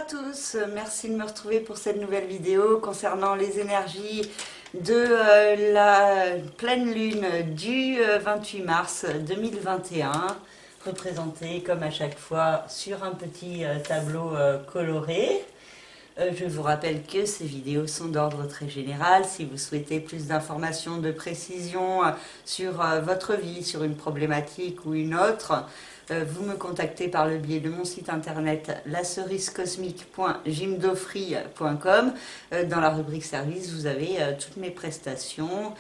tous, merci de me retrouver pour cette nouvelle vidéo concernant les énergies de la pleine lune du 28 mars 2021, représentée comme à chaque fois sur un petit tableau coloré. Je vous rappelle que ces vidéos sont d'ordre très général. Si vous souhaitez plus d'informations, de précision sur votre vie, sur une problématique ou une autre, vous me contactez par le biais de mon site internet lacerisecosmique.jimdofree.com. Dans la rubrique service, vous avez toutes mes prestations.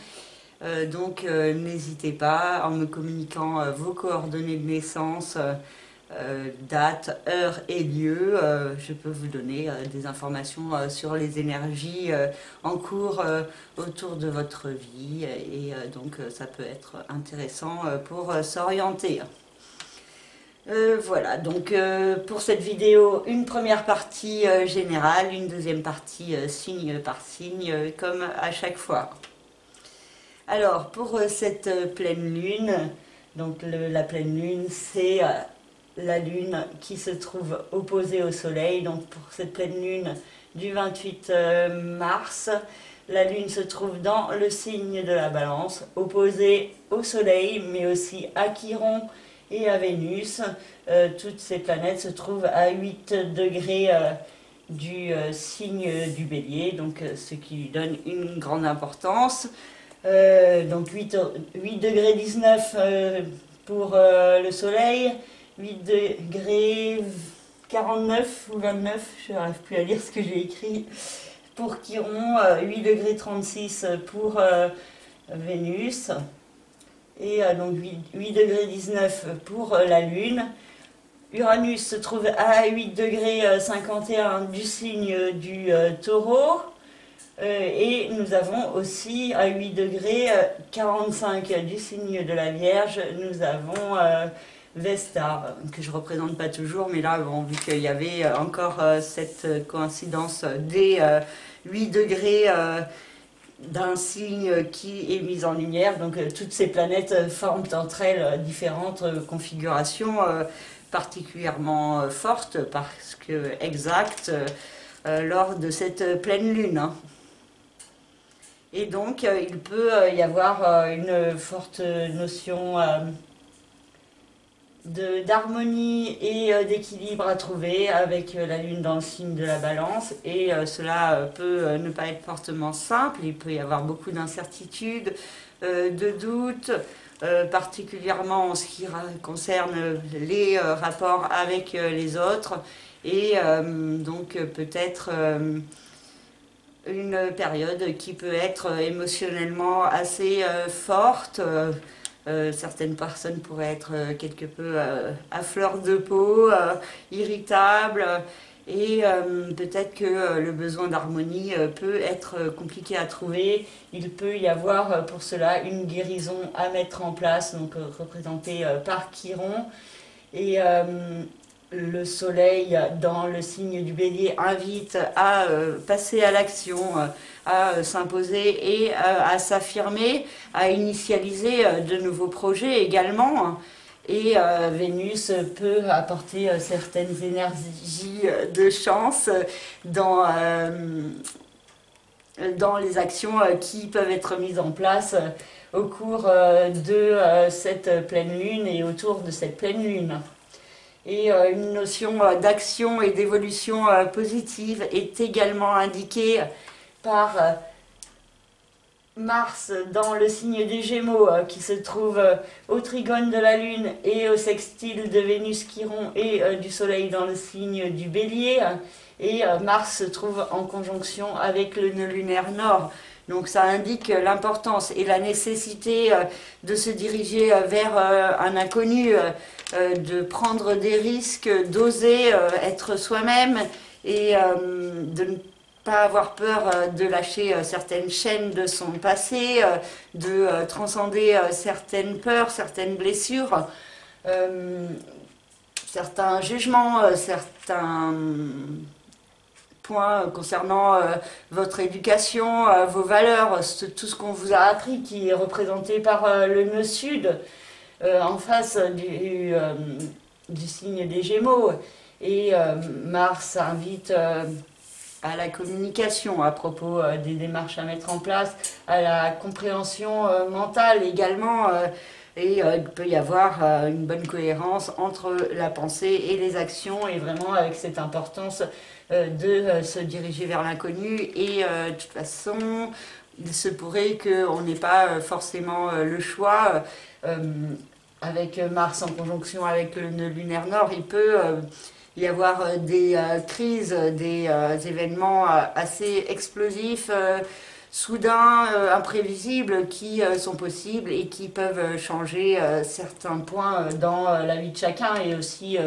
Donc n'hésitez pas, en me communiquant vos coordonnées de naissance, date, heure et lieu, je peux vous donner des informations sur les énergies en cours autour de votre vie et donc ça peut être intéressant pour s'orienter. Voilà, donc pour cette vidéo, une première partie générale, une deuxième partie signe par signe, comme à chaque fois. Alors, pour cette pleine lune, donc la pleine lune, c'est la lune qui se trouve opposée au soleil. Donc pour cette pleine lune du 28 mars, la lune se trouve dans le signe de la balance, opposée au soleil, mais aussi à Chiron et à Vénus. Toutes ces planètes se trouvent à 8 degrés du signe du bélier, donc ce qui lui donne une grande importance. Donc 8 degrés 19 pour le soleil, 8 degrés 49 ou 29, je n'arrive plus à lire ce que j'ai écrit, pour Chiron, 8 degrés 36 pour Vénus, et donc 8 degrés 19 pour la Lune. Uranus se trouve à 8 degrés 51 du signe du Taureau, et nous avons aussi à 8 degrés 45 du signe de la Vierge, nous avons Vesta, que je ne représente pas toujours, mais là, bon, vu qu'il y avait encore cette coïncidence des 8 degrés d'un signe qui est mis en lumière, donc toutes ces planètes forment entre elles différentes configurations particulièrement fortes, parce que exactes, lors de cette pleine lune. Et donc, il peut y avoir une forte notion d'harmonie et d'équilibre à trouver avec la lune dans le signe de la balance, et cela peut ne pas être fortement simple. Il peut y avoir beaucoup d'incertitudes, de doutes, particulièrement en ce qui concerne les rapports avec les autres, et donc peut-être une période qui peut être émotionnellement assez forte. Certaines personnes pourraient être quelque peu à fleur de peau, irritables, et peut-être que le besoin d'harmonie peut être compliqué à trouver. Il peut y avoir pour cela une guérison à mettre en place, donc représentée par Chiron. Et le soleil dans le signe du bélier invite à passer à l'action, à s'imposer et à s'affirmer, à initialiser de nouveaux projets également. Et Vénus peut apporter certaines énergies de chance dans les actions qui peuvent être mises en place au cours de cette pleine lune et autour de cette pleine lune. Et une notion d'action et d'évolution positive est également indiquée par Mars dans le signe des Gémeaux, qui se trouve au trigone de la Lune et au sextile de Vénus, Chiron et du Soleil dans le signe du Bélier. Et Mars se trouve en conjonction avec le nœud lunaire nord. Donc ça indique l'importance et la nécessité de se diriger vers un inconnu, de prendre des risques, d'oser être soi-même, et de ne pas avoir peur de lâcher certaines chaînes de son passé, de transcender certaines peurs, certaines blessures, certains jugements, certains points concernant votre éducation, vos valeurs, tout ce qu'on vous a appris, qui est représenté par le nœud sud en face du signe des Gémeaux. Et Mars invite à la communication à propos des démarches à mettre en place, à la compréhension mentale également. Et il peut y avoir une bonne cohérence entre la pensée et les actions, et vraiment avec cette importance de se diriger vers l'inconnu. Et de toute façon, il se pourrait qu'on n'ait pas forcément le choix. Avec Mars en conjonction avec le nœud lunaire nord, il peut y avoir des crises, des événements assez explosifs, soudains, imprévisibles, qui sont possibles et qui peuvent changer certains points dans la vie de chacun, et aussi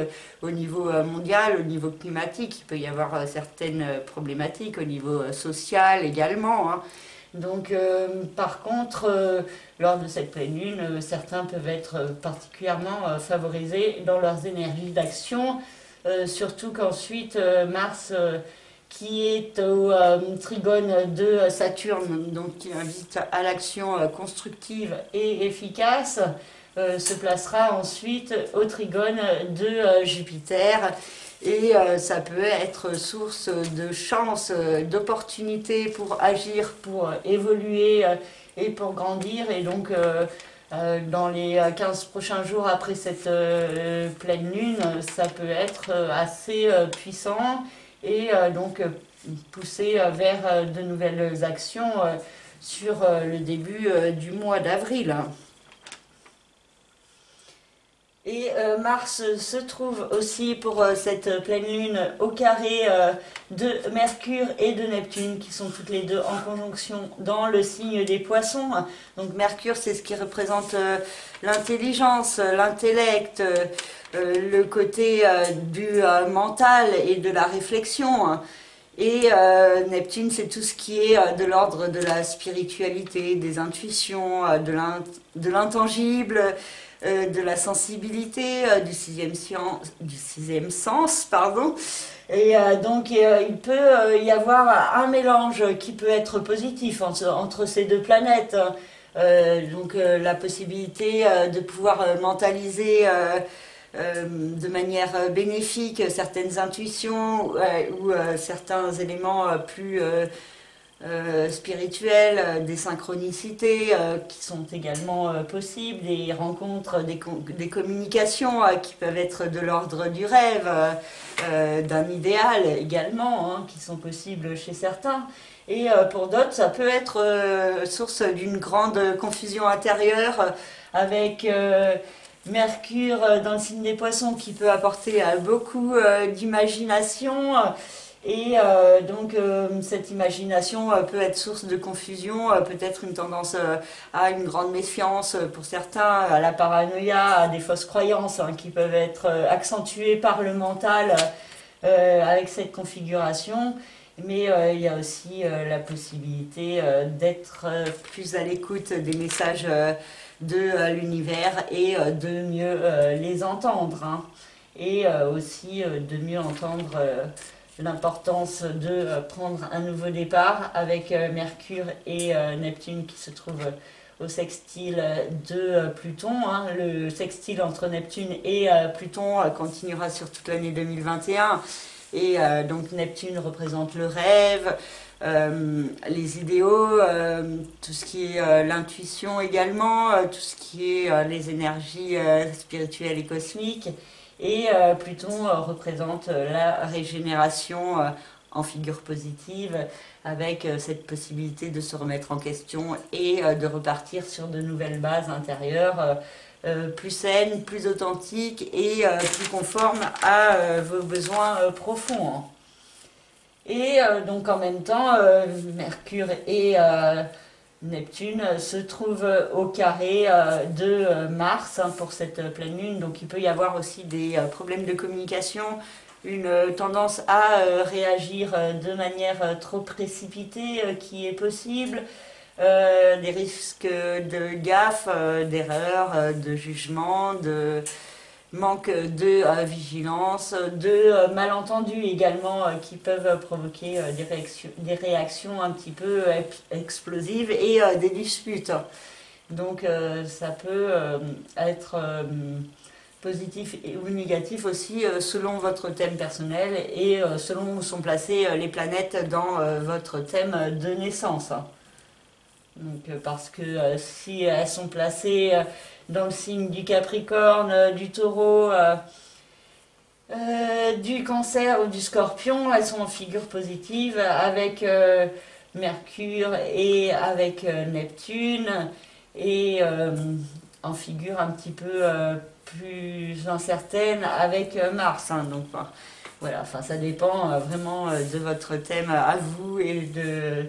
au niveau mondial, au niveau climatique. Il peut y avoir certaines problématiques au niveau social également, hein. Donc, par contre, lors de cette pleine lune, certains peuvent être particulièrement favorisés dans leurs énergies d'action, surtout qu'ensuite Mars, qui est au trigone de Saturne, donc qui invite à l'action constructive et efficace, se placera ensuite au trigone de Jupiter. Et ça peut être source de chance, d'opportunités pour agir, pour évoluer et pour grandir. Et donc, dans les 15 prochains jours après cette pleine lune, ça peut être assez puissant, et donc pousser vers de nouvelles actions sur le début du mois d'avril. Et Mars se trouve aussi pour cette pleine lune au carré de Mercure et de Neptune, qui sont toutes les deux en conjonction dans le signe des Poissons. Donc Mercure, c'est ce qui représente l'intelligence, l'intellect, le côté du mental et de la réflexion. Et Neptune, c'est tout ce qui est de l'ordre de la spiritualité, des intuitions, de l'intangible, de la sensibilité, du sixième sens, pardon. Et donc il peut y avoir un mélange qui peut être positif entre ces deux planètes. Donc la possibilité de pouvoir mentaliser de manière bénéfique certaines intuitions ou certains éléments plus spirituels, des synchronicités qui sont également possibles, des rencontres, des communications qui peuvent être de l'ordre du rêve, d'un idéal également, hein, qui sont possibles chez certains. Et pour d'autres, ça peut être source d'une grande confusion intérieure avec Mercure dans le signe des Poissons, qui peut apporter beaucoup d'imagination. Et donc cette imagination peut être source de confusion, peut-être une tendance à une grande méfiance pour certains, à la paranoïa, à des fausses croyances qui peuvent être accentuées par le mental avec cette configuration. Mais il y a aussi la possibilité d'être plus à l'écoute des messages de l'univers et de mieux les entendre, hein. Et aussi de mieux entendre l'importance de prendre un nouveau départ avec Mercure et Neptune qui se trouvent au sextile de Pluton, hein. Le sextile entre Neptune et Pluton continuera sur toute l'année 2021. Et donc Neptune représente le rêve, les idéaux, tout ce qui est l'intuition également, tout ce qui est les énergies spirituelles et cosmiques. Et Pluton représente la régénération en figure positive, avec cette possibilité de se remettre en question et de repartir sur de nouvelles bases intérieures plus saines, plus authentiques et plus conformes à vos besoins profonds, hein. Et donc en même temps, Mercure et Neptune se trouvent au carré de Mars, hein, pour cette pleine lune. Donc il peut y avoir aussi des problèmes de communication, une tendance à réagir de manière trop précipitée qui est possible, des risques de gaffe, d'erreur, de jugement, de manque de vigilance, de malentendus également qui peuvent provoquer des réactions un petit peu explosives et des disputes. Donc ça peut être positif ou négatif aussi selon votre thème personnel et selon où sont placées les planètes dans votre thème de naissance. Donc, parce que si elles sont placées dans le signe du Capricorne, du Taureau, du Cancer ou du Scorpion, elles sont en figure positive avec Mercure et avec Neptune, et en figure un petit peu plus incertaine avec Mars. Hein. Donc voilà, enfin, ça dépend vraiment de votre thème à vous et de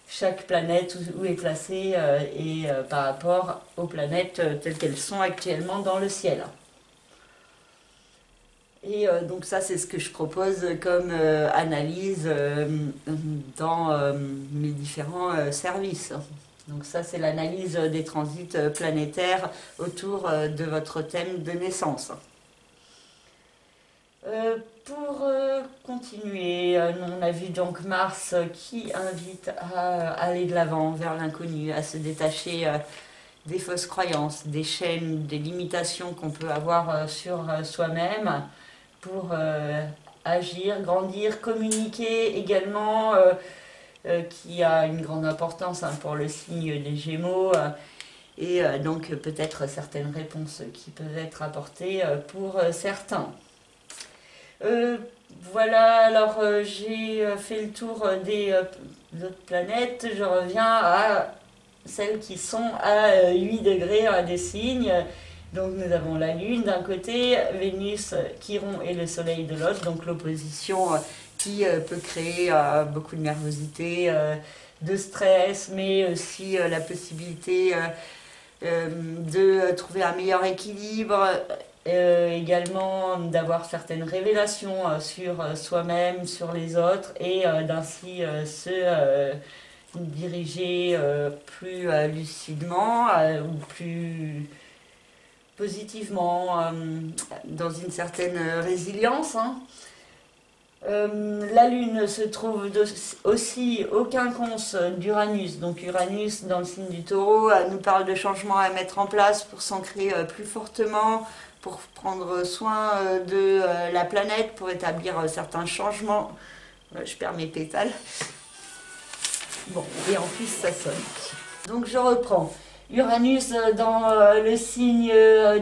chaque planète où est placée et par rapport aux planètes telles qu'elles sont actuellement dans le ciel. Et donc ça, c'est ce que je propose comme analyse dans mes différents services. Donc ça, c'est l'analyse des transits planétaires autour de votre thème de naissance. Pour continuer, on a vu donc Mars qui invite à aller de l'avant vers l'inconnu, à se détacher des fausses croyances, des chaînes, des limitations qu'on peut avoir sur soi-même pour agir, grandir, communiquer également, qui a une grande importance pour le signe des Gémeaux, et donc peut-être certaines réponses qui peuvent être apportées pour certains. Voilà, alors j'ai fait le tour des autres planètes. Je reviens à celles qui sont à 8 degrés des signes. Donc nous avons la Lune d'un côté, Vénus, Chiron et le Soleil de l'autre. Donc l'opposition qui peut créer beaucoup de nervosité, de stress, mais aussi la possibilité de trouver un meilleur équilibre. Également d'avoir certaines révélations sur soi-même, sur les autres, et d'ainsi se diriger plus lucidement ou plus positivement, dans une certaine résilience. Hein. La Lune se trouve aussi au quinconce d'Uranus. Donc Uranus, dans le signe du Taureau, nous parle de changements à mettre en place pour s'ancrer plus fortement, pour prendre soin de la planète, pour établir certains changements. Je perds mes pétales. Bon, et en plus ça sonne. Donc je reprends. Uranus dans le signe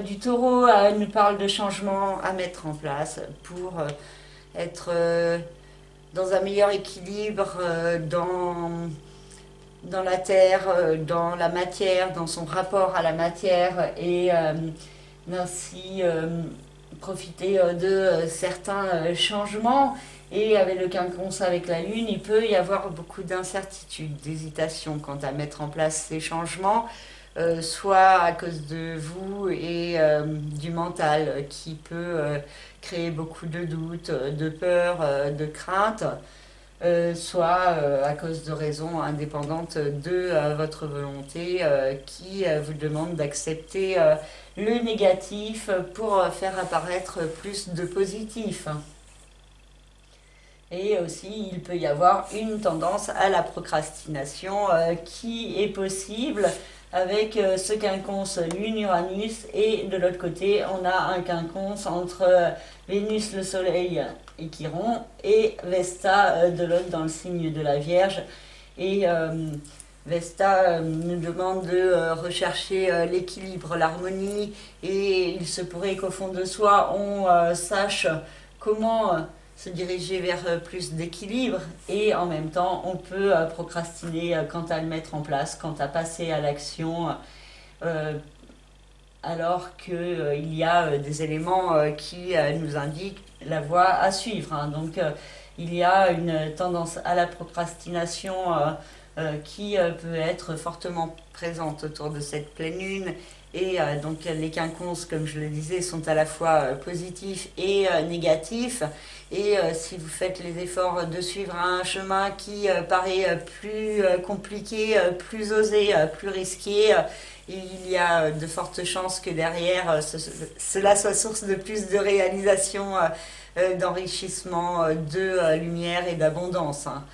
du Taureau nous parle de changements à mettre en place pour être dans un meilleur équilibre dans la terre, dans la matière, dans son rapport à la matière, et ainsi profiter de certains changements. Et avec le quinconce avec la Lune, il peut y avoir beaucoup d'incertitudes, d'hésitations quant à mettre en place ces changements, soit à cause de vous et du mental qui peut créer beaucoup de doutes, de peurs, de craintes, soit à cause de raisons indépendantes de votre volonté qui vous demande d'accepter le négatif pour faire apparaître plus de positif. Et aussi, il peut y avoir une tendance à la procrastination qui est possible avec ce quinconce Lune-Uranus, et de l'autre côté, on a un quinconce entre Vénus, le Soleil et Chiron, et Vesta de l'autre dans le signe de la Vierge. Et Vesta nous demande de rechercher l'équilibre, l'harmonie, et il se pourrait qu'au fond de soi, on sache comment se diriger vers plus d'équilibre, et en même temps on peut procrastiner quant à le mettre en place, quant à passer à l'action, alors qu'il y a des éléments qui nous indiquent la voie à suivre. Hein. Donc il y a une tendance à la procrastination qui peut être fortement présente autour de cette pleine lune. Et donc les quinconces, comme je le disais, sont à la fois positifs et négatifs. Et si vous faites les efforts de suivre un chemin qui paraît plus compliqué, plus osé, plus risqué, il y a de fortes chances que derrière cela soit source de plus de réalisation, d'enrichissement, de lumière et d'abondance. Hein.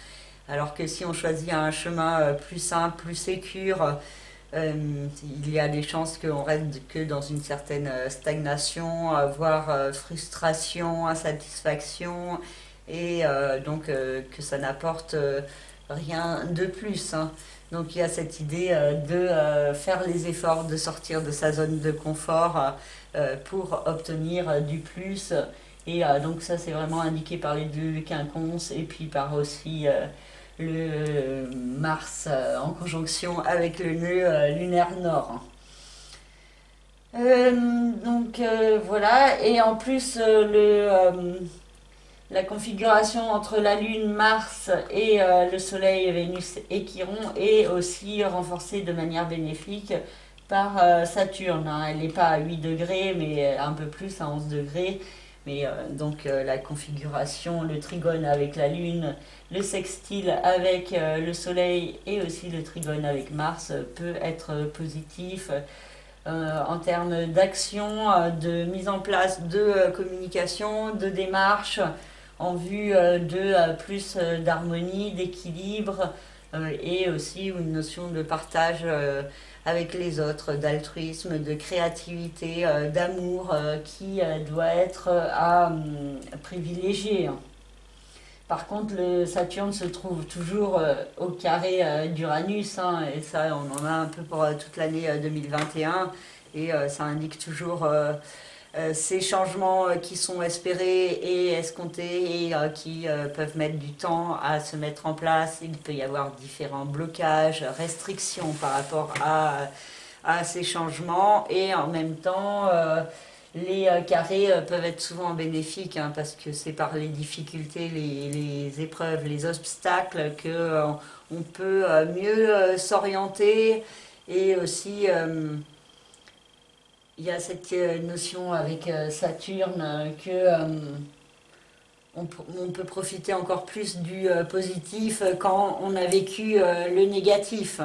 Alors que si on choisit un chemin plus simple, plus sécure, Il y a des chances qu'on reste que dans une certaine stagnation, voire frustration, insatisfaction, et donc que ça n'apporte rien de plus, hein. Donc il y a cette idée de faire les efforts, de sortir de sa zone de confort pour obtenir du plus. Et donc ça c'est vraiment indiqué par les deux quinconces et puis par aussi le Mars en conjonction avec le nœud lunaire nord. Voilà, et en plus la configuration entre la Lune, Mars et le Soleil, Vénus et Chiron est aussi renforcée de manière bénéfique par Saturne, hein. Elle n'est pas à 8 degrés, mais un peu plus, à 11 degrés. Mais la configuration, le trigone avec la Lune, le sextile avec le Soleil et aussi le trigone avec Mars peut être positif en termes d'action, de mise en place de communication, de démarche, en vue de plus d'harmonie, d'équilibre et aussi une notion de partage avec les autres, d'altruisme, de créativité, d'amour qui doit être à privilégier. Par contre, le Saturne se trouve toujours au carré d'Uranus, hein, et ça, on en a un peu pour toute l'année 2021, et ça indique toujours ces changements qui sont espérés et escomptés et qui peuvent mettre du temps à se mettre en place. Il peut y avoir différents blocages, restrictions par rapport à ces changements, et en même temps les carrés peuvent être souvent bénéfiques, hein, parce que c'est par les difficultés, les épreuves, les obstacles que on peut mieux s'orienter. Et aussi il y a cette notion avec Saturne que on peut profiter encore plus du positif quand on a vécu le négatif.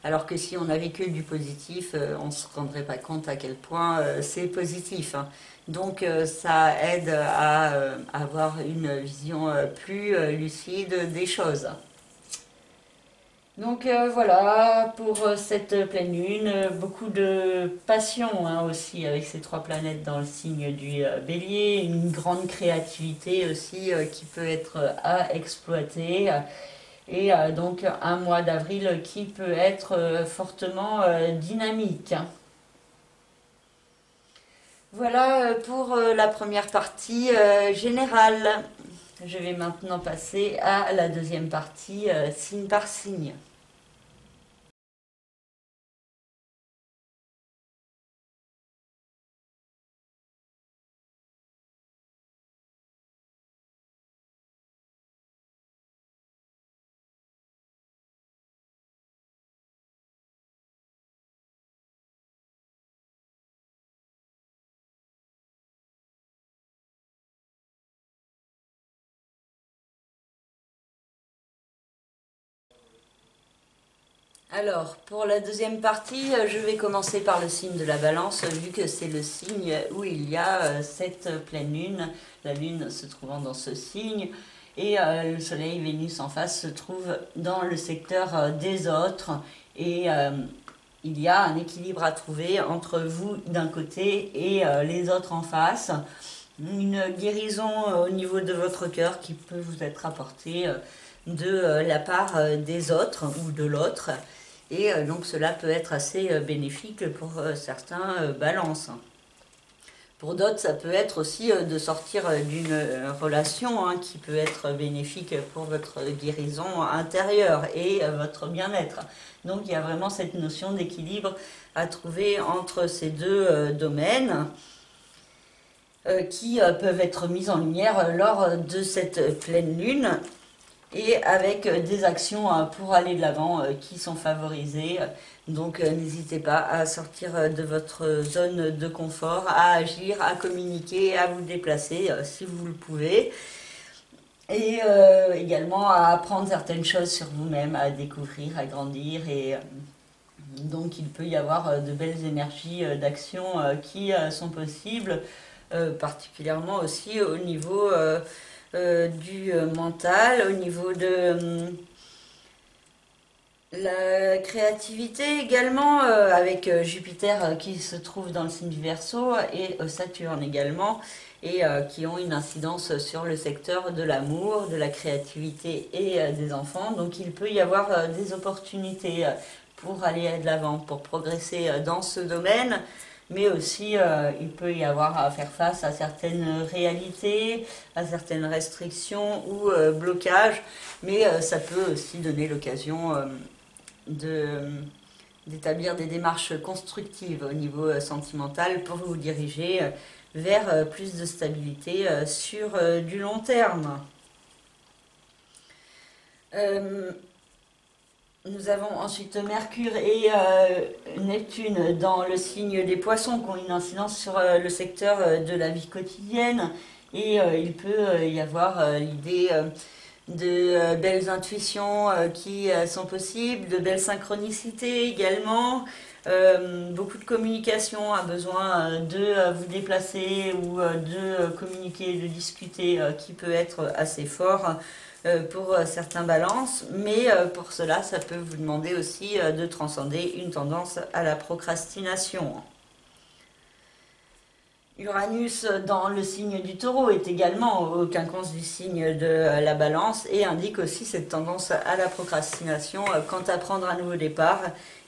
Alors que si on a vécu du positif, on ne se rendrait pas compte à quel point c'est positif, hein. Donc ça aide à avoir une vision plus lucide des choses. Donc voilà, pour cette pleine lune, beaucoup de passion, hein, aussi avec ces trois planètes dans le signe du bélier, une grande créativité aussi qui peut être à exploiter, et donc un mois d'avril qui peut être fortement dynamique. Voilà pour la première partie générale. Je vais maintenant passer à la deuxième partie signe par signe. Alors, pour la deuxième partie, je vais commencer par le signe de la Balance, vu que c'est le signe où il y a cette pleine lune, la lune se trouvant dans ce signe, et le soleil, Vénus en face se trouve dans le secteur des autres, et il y a un équilibre à trouver entre vous d'un côté et les autres en face, une guérison au niveau de votre cœur qui peut vous être apportée de la part des autres ou de l'autre. Et donc cela peut être assez bénéfique pour certains balances. Pour d'autres, ça peut être aussi de sortir d'une relation, hein, qui peut être bénéfique pour votre guérison intérieure et votre bien-être. Donc il y a vraiment cette notion d'équilibre à trouver entre ces deux domaines qui peuvent être mis en lumière lors de cette pleine lune, et avec des actions pour aller de l'avant qui sont favorisées. Donc n'hésitez pas à sortir de votre zone de confort, à agir, à communiquer, à vous déplacer si vous le pouvez. Et également à apprendre certaines choses sur vous-même, à découvrir, à grandir. Et donc il peut y avoir de belles énergies d'action qui sont possibles, particulièrement aussi au niveau du mental, au niveau La créativité également, avec Jupiter qui se trouve dans le signe du Verseau et Saturne également, et qui ont une incidence sur le secteur de l'amour, de la créativité et des enfants. Donc il peut y avoir des opportunités pour aller de l'avant, pour progresser dans ce domaine, mais aussi il peut y avoir à faire face à certaines réalités, à certaines restrictions ou blocages, mais ça peut aussi donner l'occasion d'établir des démarches constructives au niveau sentimental pour vous diriger vers plus de stabilité sur du long terme. Nous avons ensuite Mercure et Neptune dans le signe des Poissons qui ont une incidence sur le secteur de la vie quotidienne, et il peut y avoir l'idée de belles intuitions qui sont possibles, de belles synchronicités également, beaucoup de communication, un besoin de vous déplacer ou de communiquer, de discuter qui peut être assez fort pour certains balances, mais pour cela ça peut vous demander aussi de transcender une tendance à la procrastination. Uranus dans le signe du Taureau est également au quinconce du signe de la Balance et indique aussi cette tendance à la procrastination quant à prendre un nouveau départ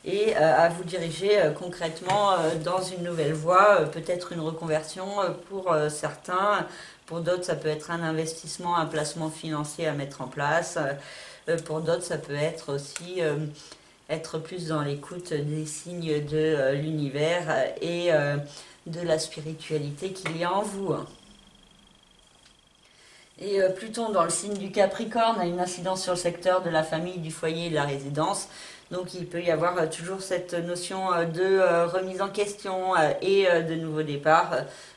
et à vous diriger concrètement dans une nouvelle voie, peut-être une reconversion pour certains, pour d'autres ça peut être un investissement, un placement financier à mettre en place, pour d'autres ça peut être aussi être plus dans l'écoute des signes de l'univers et de la spiritualité qu'il y a en vous. Et Pluton dans le signe du Capricorne a une incidence sur le secteur de la famille, du foyer et de la résidence. Donc il peut y avoir toujours cette notion de remise en question et de nouveau départ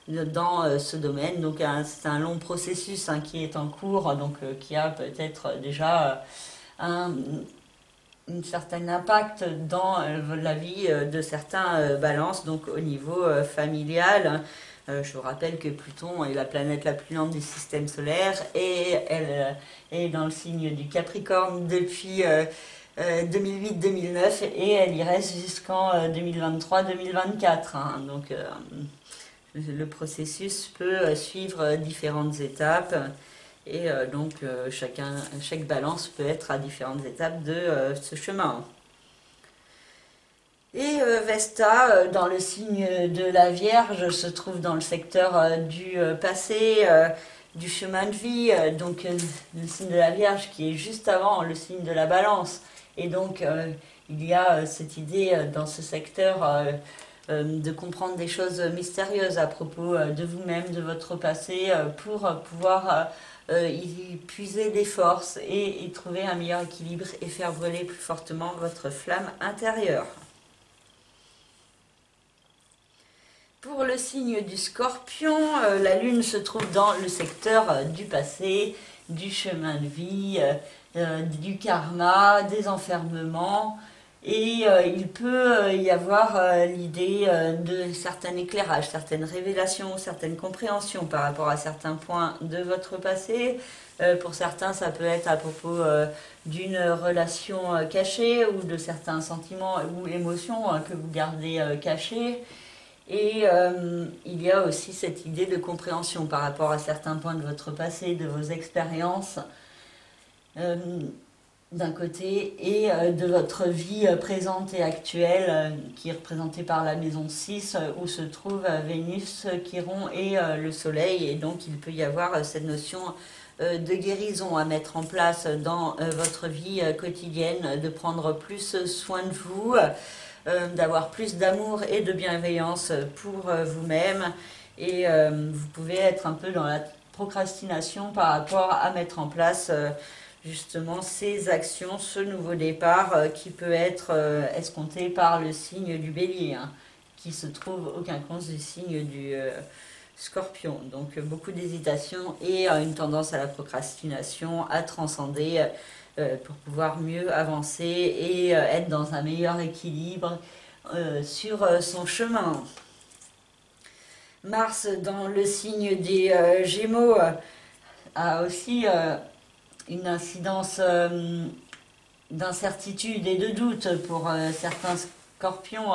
dans ce domaine. Donc c'est un long processus qui est en cours, donc qui a peut-être déjà un certain impact dans la vie de certains balances, donc au niveau familial. Je vous rappelle que Pluton est la planète la plus lente du système solaire et elle est dans le signe du Capricorne depuis 2008-2009 et elle y reste jusqu'en 2023-2024. Donc le processus peut suivre différentes étapes. Et chaque balance peut être à différentes étapes de ce chemin. Et Vesta, dans le signe de la Vierge, se trouve dans le secteur du passé, du chemin de vie. Donc le signe de la Vierge qui est juste avant le signe de la Balance. Et donc il y a cette idée dans ce secteur de comprendre des choses mystérieuses à propos de vous-même, de votre passé, pour pouvoir y puiser des forces et y trouver un meilleur équilibre et faire brûler plus fortement votre flamme intérieure. Pour le signe du Scorpion, la Lune se trouve dans le secteur du passé, du chemin de vie, du karma, des enfermements. Et il peut y avoir l'idée de certains éclairages, certaines révélations, certaines compréhensions par rapport à certains points de votre passé. Pour certains, ça peut être à propos d'une relation cachée ou de certains sentiments ou émotions que vous gardez cachés. Et il y a aussi cette idée de compréhension par rapport à certains points de votre passé, de vos expériences. D'un côté, et de votre vie présente et actuelle, qui est représentée par la maison 6, où se trouve Vénus, Chiron et le Soleil. Et donc il peut y avoir cette notion de guérison à mettre en place dans votre vie quotidienne, de prendre plus soin de vous, d'avoir plus d'amour et de bienveillance pour vous-même. Et vous pouvez être un peu dans la procrastination par rapport à mettre en place justement ces actions, ce nouveau départ qui peut être escompté par le signe du Bélier, qui se trouve au quinconce du signe du Scorpion. Donc beaucoup d'hésitation et une tendance à la procrastination, à transcender pour pouvoir mieux avancer et être dans un meilleur équilibre sur son chemin. Mars dans le signe des Gémeaux a aussi une incidence d'incertitude et de doute pour certains scorpions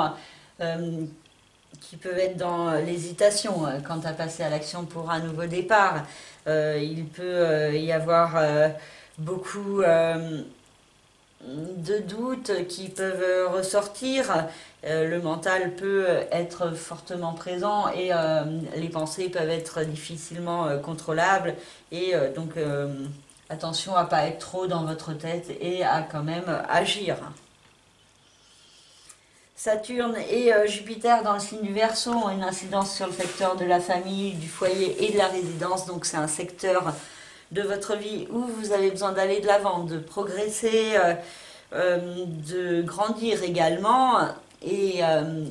qui peuvent être dans l'hésitation quant à passer à l'action pour un nouveau départ. Il peut y avoir beaucoup de doutes qui peuvent ressortir. Le mental peut être fortement présent et les pensées peuvent être difficilement contrôlables. Et donc attention à ne pas être trop dans votre tête et à quand même agir. Saturne et Jupiter dans le signe du Verseau ont une incidence sur le secteur de la famille, du foyer et de la résidence. Donc c'est un secteur de votre vie où vous avez besoin d'aller de l'avant, de progresser, de grandir également. Et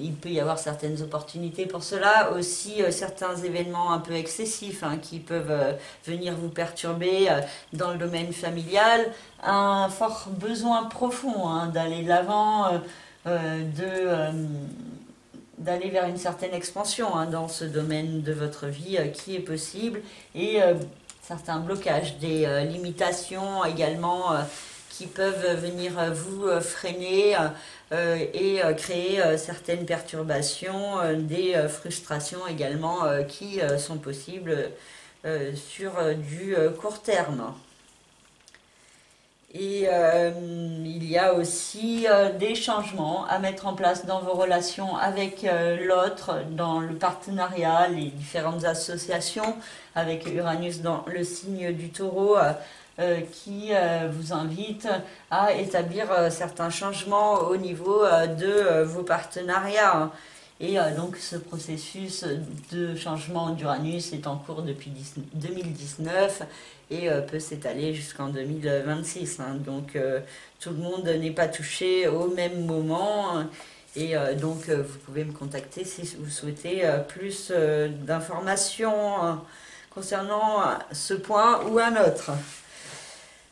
il peut y avoir certaines opportunités pour cela, aussi certains événements un peu excessifs qui peuvent venir vous perturber dans le domaine familial. Un fort besoin profond d'aller de l'avant, d'aller vers une certaine expansion dans ce domaine de votre vie qui est possible, et certains blocages, des limitations également qui peuvent venir vous freiner et créer certaines perturbations, des frustrations également qui sont possibles sur du court terme. Et il y a aussi des changements à mettre en place dans vos relations avec l'autre, dans le partenariat, les différentes associations, avec Uranus dans le signe du Taureau, qui vous invite à établir certains changements au niveau de vos partenariats. Et donc ce processus de changement d'Uranus est en cours depuis 2019 et peut s'étaler jusqu'en 2026. Donc tout le monde n'est pas touché au même moment. Et donc vous pouvez me contacter si vous souhaitez plus d'informations concernant ce point ou un autre.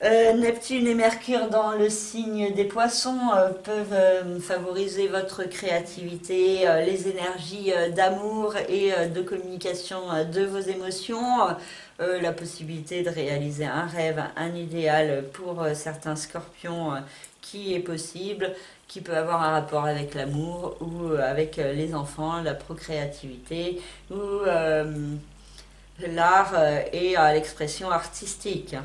Neptune et Mercure dans le signe des Poissons peuvent favoriser votre créativité, les énergies d'amour et de communication de vos émotions, la possibilité de réaliser un rêve, un idéal pour certains scorpions qui est possible, qui peut avoir un rapport avec l'amour ou avec les enfants, la procréativité ou l'art et l'expression artistique.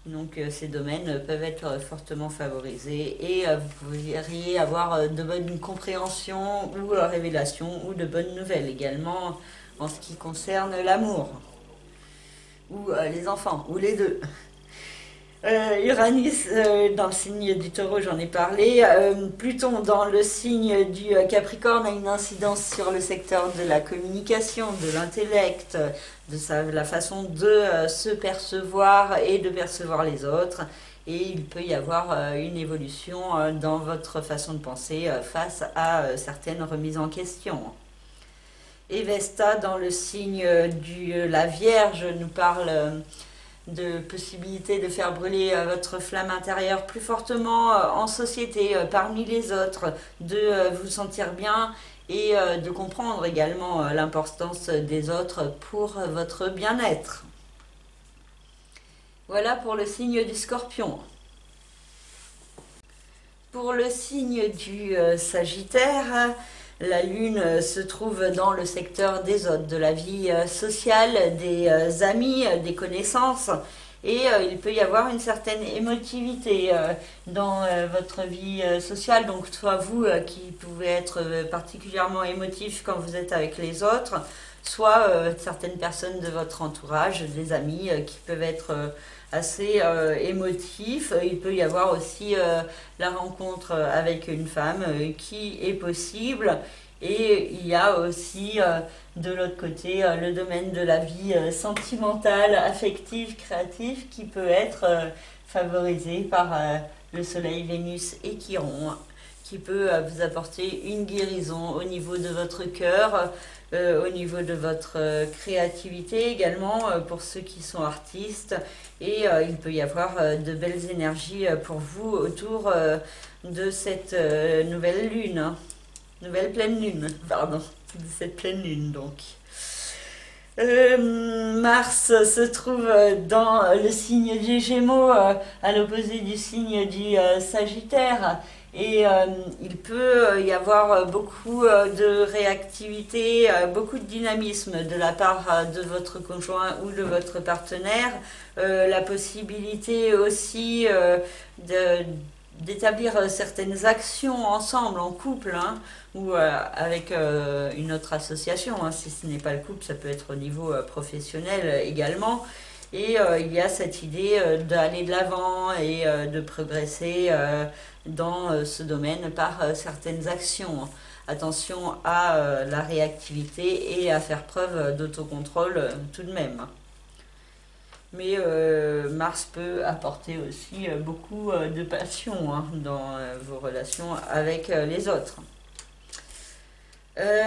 Donc ces domaines peuvent être fortement favorisés et vous pourriez avoir de bonnes compréhensions ou révélations ou de bonnes nouvelles également en ce qui concerne l'amour ou les enfants ou les deux. Uranus dans le signe du Taureau, j'en ai parlé. Pluton dans le signe du Capricorne a une incidence sur le secteur de la communication, de l'intellect, de la façon de se percevoir et de percevoir les autres. Et il peut y avoir une évolution dans votre façon de penser face à certaines remises en question. Et Vesta dans le signe de la Vierge nous parle de possibilité de faire brûler votre flamme intérieure plus fortement en société, parmi les autres, de vous sentir bien et de comprendre également l'importance des autres pour votre bien-être. Voilà pour le signe du Scorpion. Pour le signe du Sagittaire, la Lune se trouve dans le secteur des autres, de la vie sociale, des amis, des connaissances. Et il peut y avoir une certaine émotivité dans votre vie sociale. Donc soit vous qui pouvez être particulièrement émotif quand vous êtes avec les autres, soit certaines personnes de votre entourage, des amis qui peuvent être assez émotifs. Il peut y avoir aussi la rencontre avec une femme qui est possible. Et il y a aussi de l'autre côté le domaine de la vie sentimentale, affective, créative qui peut être favorisé par le Soleil, Vénus et Chiron, qui peut vous apporter une guérison au niveau de votre cœur, au niveau de votre créativité également pour ceux qui sont artistes. Et il peut y avoir de belles énergies pour vous autour de cette nouvelle lune. Nouvelle pleine lune, pardon, de cette pleine lune donc. Mars se trouve dans le signe des Gémeaux, à l'opposé du signe du Sagittaire. Et il peut y avoir beaucoup de réactivité, beaucoup de dynamisme de la part de votre conjoint ou de votre partenaire. La possibilité aussi de d'établir certaines actions ensemble, en couple, hein, ou avec une autre association. Hein. Si ce n'est pas le couple, ça peut être au niveau professionnel également. Et il y a cette idée d'aller de l'avant et de progresser dans ce domaine par certaines actions. Attention à la réactivité et à faire preuve d'autocontrôle tout de même. Mais Mars peut apporter aussi beaucoup de passion hein, dans vos relations avec les autres.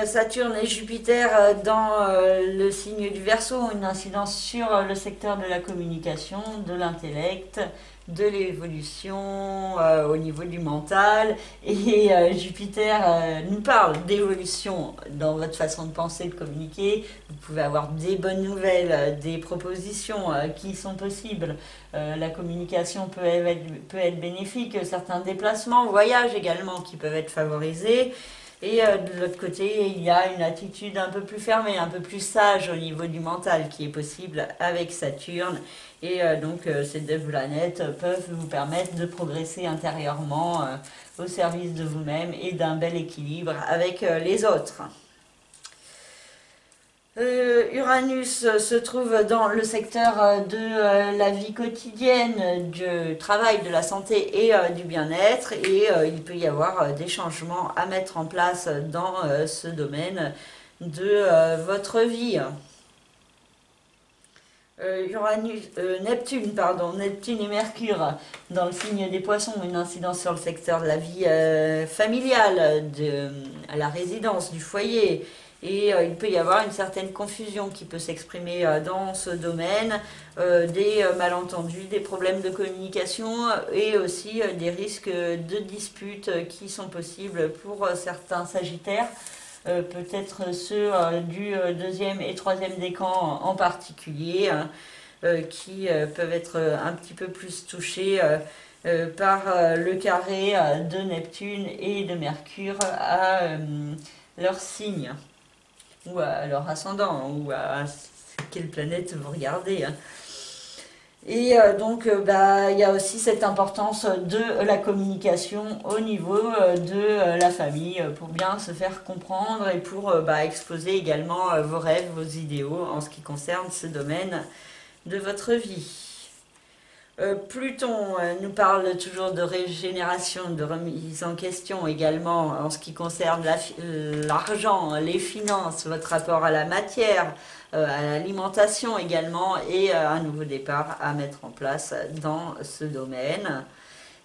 Saturne et Jupiter dans le signe du Verseau ont une incidence sur le secteur de la communication, de l'intellect, de l'évolution au niveau du mental. Et Jupiter nous parle d'évolution dans votre façon de penser, de communiquer. Vous pouvez avoir des bonnes nouvelles, des propositions qui sont possibles. La communication peut être bénéfique, certains déplacements, voyages également qui peuvent être favorisés. Et de l'autre côté, il y a une attitude un peu plus fermée, un peu plus sage au niveau du mental qui est possible avec Saturne. Et donc ces deux planètes peuvent vous permettre de progresser intérieurement au service de vous-même et d'un bel équilibre avec les autres. Uranus se trouve dans le secteur de la vie quotidienne, du travail, de la santé et du bien-être. Et il peut y avoir des changements à mettre en place dans ce domaine de votre vie. Neptune et Mercure dans le signe des Poissons ont une incidence sur le secteur de la vie familiale, de la résidence, du foyer. Et il peut y avoir une certaine confusion qui peut s'exprimer dans ce domaine, des malentendus, des problèmes de communication et aussi des risques de disputes qui sont possibles pour certains Sagittaires, peut-être ceux du deuxième et troisième décan en particulier, hein, qui peuvent être un petit peu plus touchés par le carré de Neptune et de Mercure à leur signe ou à leur ascendant, ou à quelle planète vous regardez. Hein. Et donc, il y a aussi cette importance de la communication au niveau de la famille pour bien se faire comprendre et pour exposer également vos rêves, vos idéaux en ce qui concerne ce domaine de votre vie. Pluton nous parle toujours de régénération, de remise en question également en ce qui concerne l'argent, les finances, votre rapport à la matière, à l'alimentation également et un nouveau départ à mettre en place dans ce domaine.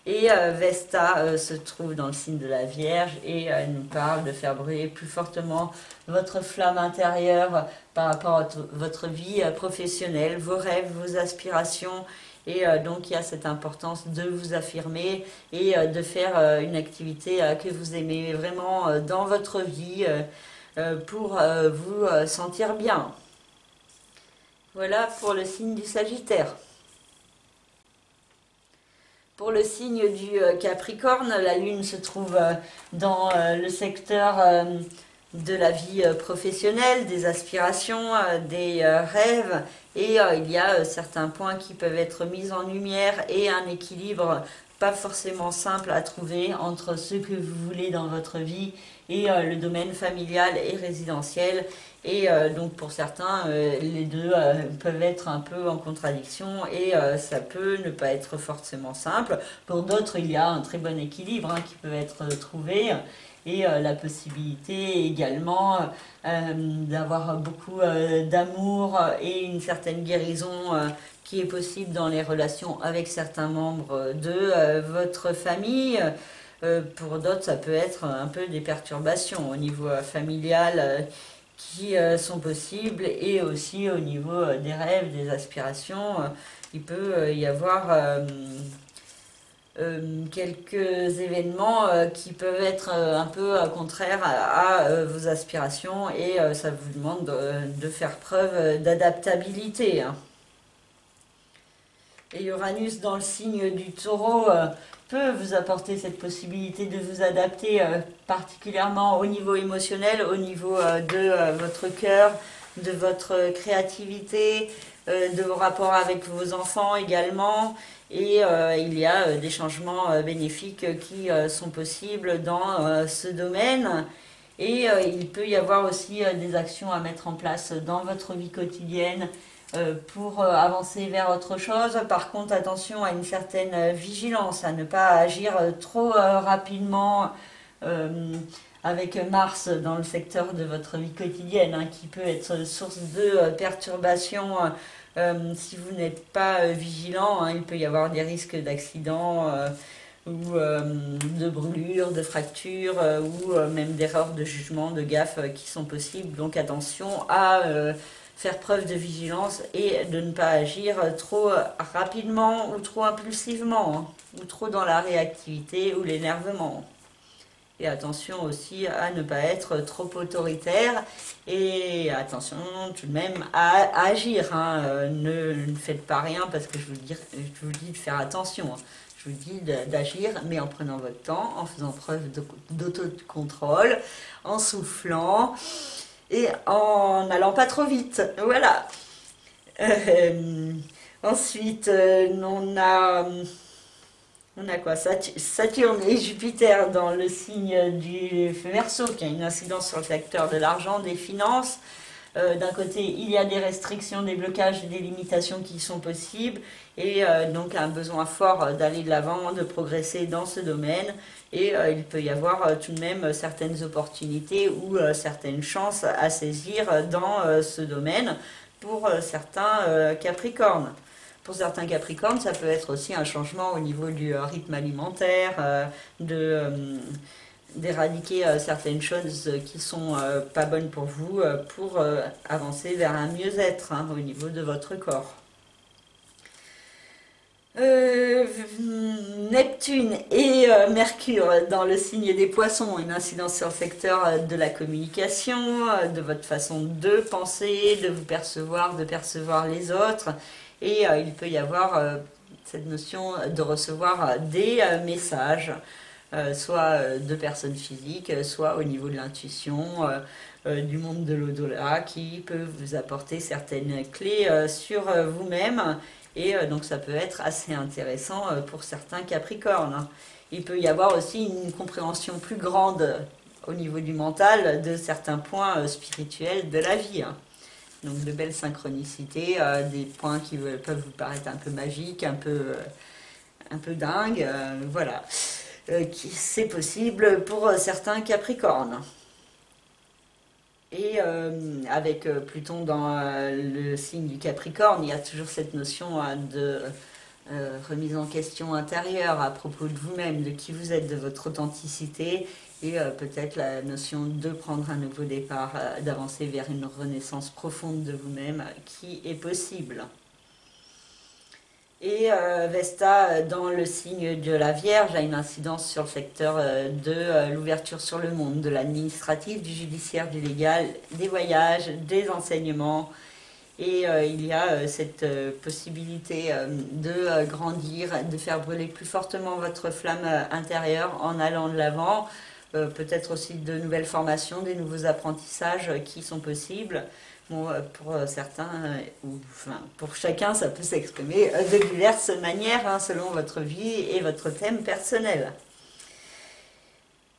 Et Vesta se trouve dans le signe de la Vierge et nous parle de faire brûler plus fortement votre flamme intérieure par rapport à votre vie professionnelle, vos rêves, vos aspirations. Et donc il y a cette importance de vous affirmer et de faire une activité que vous aimez vraiment dans votre vie pour vous sentir bien. Voilà pour le signe du Sagittaire. Pour le signe du Capricorne, la Lune se trouve dans le secteur de la vie professionnelle, des aspirations, des rêves. Et il y a certains points qui peuvent être mis en lumière et un équilibre pas forcément simple à trouver entre ce que vous voulez dans votre vie et le domaine familial et résidentiel. Et donc pour certains, les deux peuvent être un peu en contradiction et ça peut ne pas être forcément simple. Pour d'autres, il y a un très bon équilibre hein, qui peut être trouvé. Et la possibilité également d'avoir beaucoup d'amour et une certaine guérison qui est possible dans les relations avec certains membres de votre famille. Pour d'autres, ça peut être un peu des perturbations au niveau familial qui sont possibles et aussi au niveau des rêves, des aspirations. Il peut y avoir quelques événements qui peuvent être un peu contraires à vos aspirations et ça vous demande de faire preuve d'adaptabilité, hein. Et Uranus dans le signe du Taureau peut vous apporter cette possibilité de vous adapter particulièrement au niveau émotionnel, au niveau de votre cœur, de votre créativité, de vos rapports avec vos enfants également. Et il y a des changements bénéfiques qui sont possibles dans ce domaine. Et il peut y avoir aussi des actions à mettre en place dans votre vie quotidienne pour avancer vers autre chose. Par contre, attention à une certaine vigilance, à ne pas agir trop rapidement avec Mars dans le secteur de votre vie quotidienne, hein, qui peut être source de perturbations si vous n'êtes pas vigilant, hein. Il peut y avoir des risques d'accidents ou de brûlures, de fractures ou même d'erreurs de jugement, de gaffes qui sont possibles. Donc attention à faire preuve de vigilance et de ne pas agir trop rapidement ou trop impulsivement, hein, ou trop dans la réactivité ou l'énervement. Et attention aussi à ne pas être trop autoritaire et attention tout de même à agir, hein. Ne faites pas rien parce que je vous dis de faire attention, hein. Je vous dis d'agir, mais en prenant votre temps, en faisant preuve d'autocontrôle, en soufflant et en n'allant pas trop vite. Voilà. Ensuite, on a quoi? Saturne et Jupiter dans le signe du Verseau, qui a une incidence sur le secteur de l'argent, des finances. D'un côté, il y a des restrictions, des blocages, des limitations qui sont possibles, et donc un besoin fort d'aller de l'avant, de progresser dans ce domaine. Et il peut y avoir tout de même certaines opportunités ou certaines chances à saisir dans ce domaine pour certains Capricornes. Pour certains Capricornes, ça peut être aussi un changement au niveau du rythme alimentaire, d'éradiquer certaines choses qui sont pas bonnes pour vous pour avancer vers un mieux-être, hein, au niveau de votre corps. Neptune et Mercure dans le signe des Poissons ont une incidence sur le secteur de la communication, de votre façon de penser, de vous percevoir, de percevoir les autres. Et il peut y avoir cette notion de recevoir des messages, soit de personnes physiques, soit au niveau de l'intuition, du monde de l'au-delà, qui peut vous apporter certaines clés sur vous-même. Et donc ça peut être assez intéressant pour certains Capricornes, hein. Il peut y avoir aussi une compréhension plus grande au niveau du mental de certains points spirituels de la vie, hein. Donc de belles synchronicités, des points qui peuvent vous paraître un peu magiques, un peu dingues, voilà. C'est possible pour certains Capricornes. Et avec Pluton dans le signe du Capricorne, il y a toujours cette notion de remise en question intérieure à propos de vous-même, de qui vous êtes, de votre authenticité, et peut-être la notion de prendre un nouveau départ, d'avancer vers une renaissance profonde de vous-même qui est possible. Et Vesta, dans le signe de la Vierge, a une incidence sur le secteur de l'ouverture sur le monde, de l'administratif, du judiciaire, du légal, des voyages, des enseignements. Et il y a cette possibilité de grandir, de faire brûler plus fortement votre flamme intérieure en allant de l'avant. Peut-être aussi de nouvelles formations, des nouveaux apprentissages qui sont possibles. Bon, pour certains, ou enfin pour chacun, ça peut s'exprimer de diverses manières, hein, selon votre vie et votre thème personnel.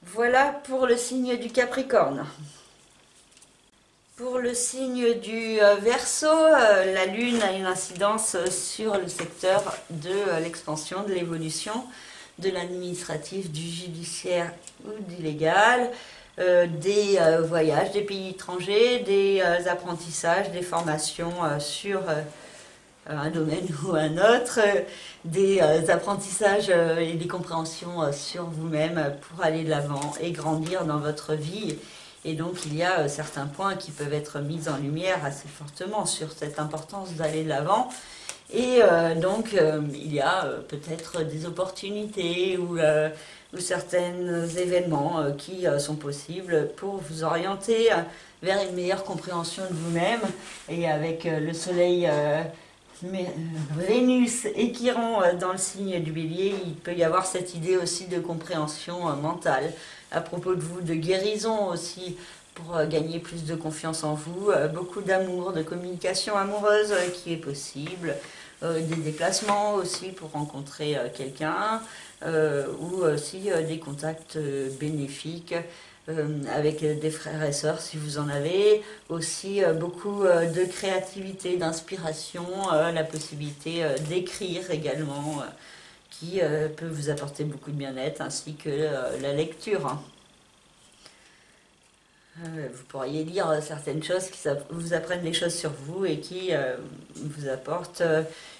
Voilà pour le signe du Capricorne. Pour le signe du Verseau, la Lune a une incidence sur le secteur de l'expansion, de l'évolution, de l'administratif, du judiciaire ou du légal, des voyages, des pays étrangers, des apprentissages, des formations sur un domaine ou un autre, des apprentissages et des compréhensions sur vous-même pour aller de l'avant et grandir dans votre vie. Et donc il y a certains points qui peuvent être mis en lumière assez fortement sur cette importance d'aller de l'avant. Et donc, il y a peut-être des opportunités ou certains événements qui sont possibles pour vous orienter vers une meilleure compréhension de vous-même. Et avec le soleil, Vénus et Chiron dans le signe du Bélier, il peut y avoir cette idée aussi de compréhension mentale à propos de vous, de guérison aussi, pour gagner plus de confiance en vous, beaucoup d'amour, de communication amoureuse qui est possible, des déplacements aussi pour rencontrer quelqu'un, ou aussi des contacts bénéfiques avec des frères et sœurs si vous en avez, aussi beaucoup de créativité, d'inspiration, la possibilité d'écrire également, qui peut vous apporter beaucoup de bien-être, ainsi que la lecture. Vous pourriez lire certaines choses qui vous apprennent des choses sur vous et qui vous apportent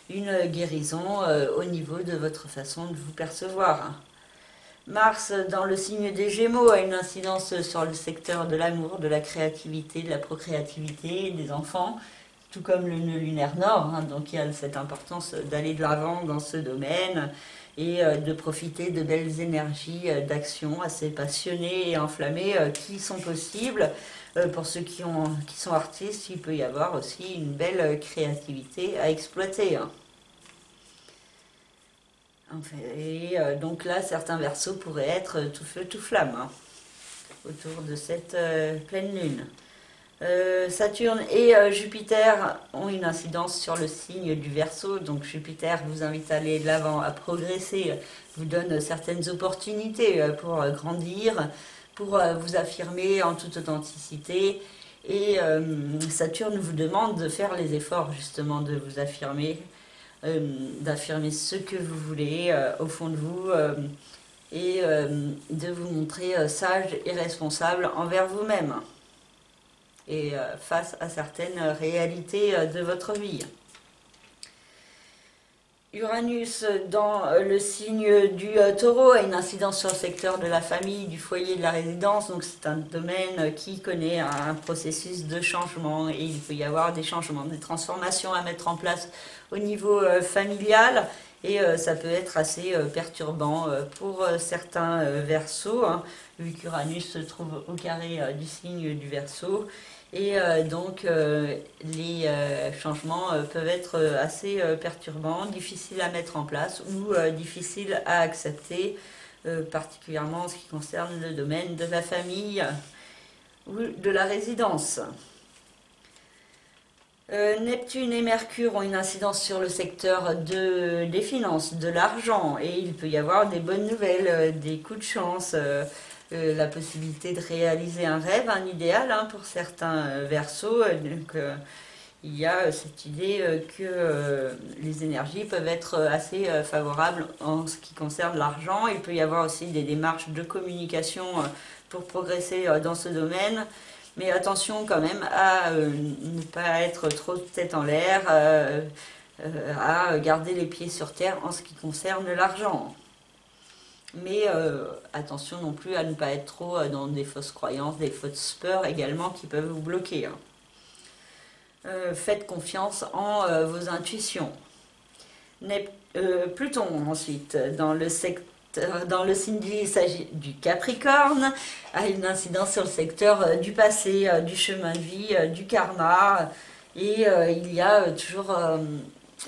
une guérison au niveau de votre façon de vous percevoir. Mars, dans le signe des Gémeaux, a une incidence sur le secteur de l'amour, de la créativité, de la procréativité, des enfants, tout comme le nœud lunaire nord. Donc il y a cette importance d'aller de l'avant dans ce domaine et de profiter de belles énergies d'action assez passionnées et enflammées qui sont possibles. Pour ceux qui sont artistes, il peut y avoir aussi une belle créativité à exploiter. Et donc là, certains Verseaux pourraient être tout feu, tout flamme autour de cette pleine lune. Saturne et Jupiter ont une incidence sur le signe du Verseau. Donc Jupiter vous invite à aller de l'avant, à progresser, vous donne certaines opportunités pour grandir, pour vous affirmer en toute authenticité. Et Saturne vous demande de faire les efforts justement de vous affirmer, d'affirmer ce que vous voulez au fond de vous et de vous montrer sage et responsable envers vous-même et face à certaines réalités de votre vie. Uranus dans le signe du Taureau a une incidence sur le secteur de la famille, du foyer, de la résidence. Donc c'est un domaine qui connaît un processus de changement et il peut y avoir des changements, des transformations à mettre en place au niveau familial. Et ça peut être assez perturbant pour certains Verseaux, vu qu'Uranus se trouve au carré du signe du Verseau. Et donc les changements peuvent être assez perturbants, difficiles à mettre en place ou difficiles à accepter, particulièrement en ce qui concerne le domaine de la famille ou de la résidence. Neptune et Mercure ont une incidence sur le secteur des finances, de l'argent, et il peut y avoir des bonnes nouvelles, des coups de chance, la possibilité de réaliser un rêve, un idéal pour certains Verseaux. Donc, il y a cette idée que les énergies peuvent être assez favorables en ce qui concerne l'argent. Il peut y avoir aussi des démarches de communication pour progresser dans ce domaine. Mais attention quand même à ne pas être trop tête en l'air, à garder les pieds sur terre en ce qui concerne l'argent. Mais attention non plus à ne pas être trop dans des fausses croyances, des fausses peurs également qui peuvent vous bloquer. Faites confiance en vos intuitions. Pluton ensuite, dans le signe du Capricorne, a une incidence sur le secteur du passé, du chemin de vie, du karma. Et il y a toujours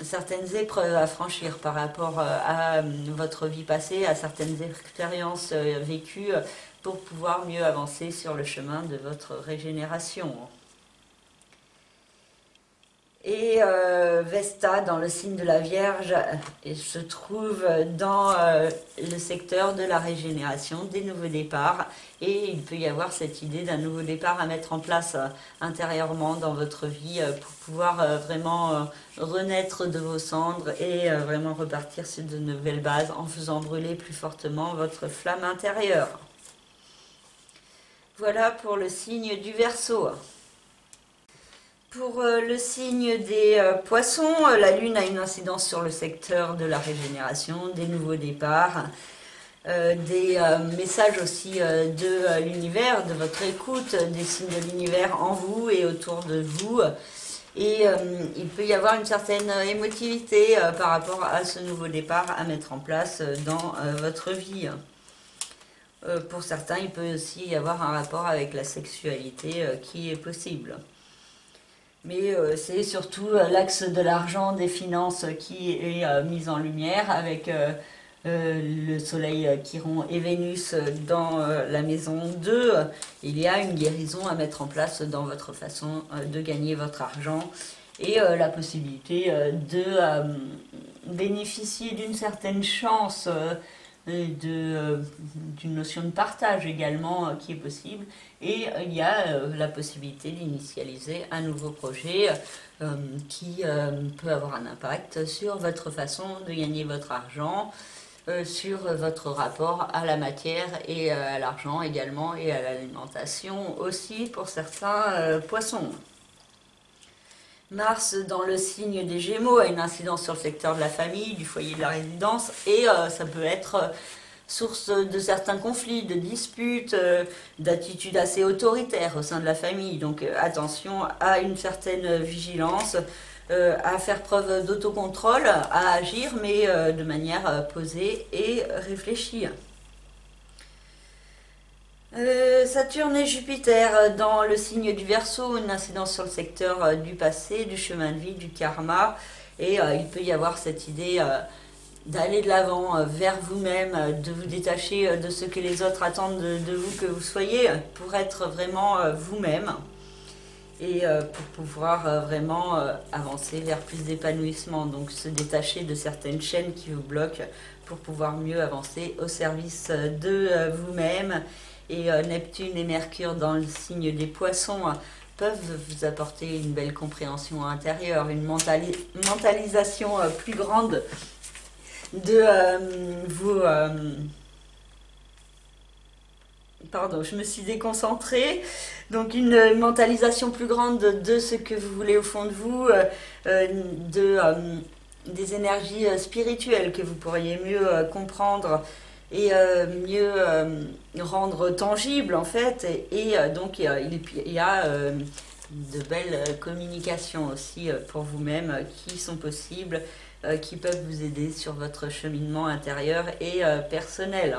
certaines épreuves à franchir par rapport à votre vie passée, à certaines expériences vécues pour pouvoir mieux avancer sur le chemin de votre régénération. Et Vesta, dans le signe de la Vierge, se trouve dans le secteur de la régénération, des nouveaux départs. Et il peut y avoir cette idée d'un nouveau départ à mettre en place intérieurement dans votre vie pour pouvoir vraiment renaître de vos cendres et vraiment repartir sur de nouvelles bases en faisant brûler plus fortement votre flamme intérieure. Voilà pour le signe du Verseau. Pour le signe des Poissons, la Lune a une incidence sur le secteur de la régénération, des nouveaux départs, des messages aussi de l'univers, de votre écoute, des signes de l'univers en vous et autour de vous. Et il peut y avoir une certaine émotivité par rapport à ce nouveau départ à mettre en place dans votre vie. Pour certains, il peut aussi y avoir un rapport avec la sexualité qui est possible. Mais c'est surtout l'axe de l'argent, des finances qui est mis en lumière avec le Soleil Chiron et Vénus dans la maison 2. Il y a une guérison à mettre en place dans votre façon de gagner votre argent et la possibilité de bénéficier d'une certaine chance d'une notion de partage également qui est possible, et il y a la possibilité d'initialiser un nouveau projet qui peut avoir un impact sur votre façon de gagner votre argent, sur votre rapport à la matière et à l'argent également, et à l'alimentation aussi pour certains poissons. Mars dans le signe des Gémeaux a une incidence sur le secteur de la famille, du foyer, de la résidence, et ça peut être source de certains conflits, de disputes, d'attitudes assez autoritaires au sein de la famille. Donc attention à une certaine vigilance, à faire preuve d'autocontrôle, à agir, mais de manière posée et réfléchie. Saturne et Jupiter dans le signe du Verseau, une incidence sur le secteur du passé, du chemin de vie, du karma, et il peut y avoir cette idée d'aller de l'avant vers vous-même, de vous détacher de ce que les autres attendent de vous que vous soyez, pour être vraiment vous-même, et pour pouvoir vraiment avancer vers plus d'épanouissement, donc se détacher de certaines chaînes qui vous bloquent pour pouvoir mieux avancer au service de vous-même. Et Neptune et Mercure dans le signe des Poissons peuvent vous apporter une belle compréhension intérieure, une mentalisation plus grande de vous... Pardon, je me suis déconcentrée. Donc une mentalisation plus grande de ce que vous voulez au fond de vous, des énergies spirituelles que vous pourriez mieux comprendre et mieux rendre tangible en fait, et donc il y a de belles communications aussi pour vous-même qui sont possibles, qui peuvent vous aider sur votre cheminement intérieur et personnel.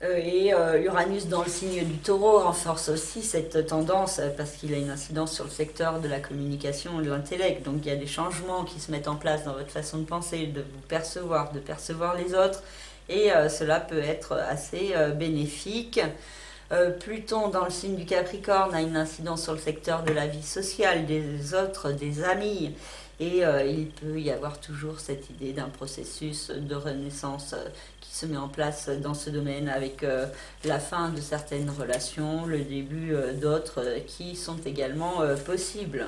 Et Uranus dans le signe du Taureau renforce aussi cette tendance parce qu'il a une incidence sur le secteur de la communication et de l'intellect. Donc il y a des changements qui se mettent en place dans votre façon de penser, de vous percevoir, de percevoir les autres, et cela peut être assez bénéfique. Pluton dans le signe du Capricorne a une incidence sur le secteur de la vie sociale, des autres, des amis. Et il peut y avoir toujours cette idée d'un processus de renaissance qui se met en place dans ce domaine avec la fin de certaines relations, le début d'autres qui sont également possibles.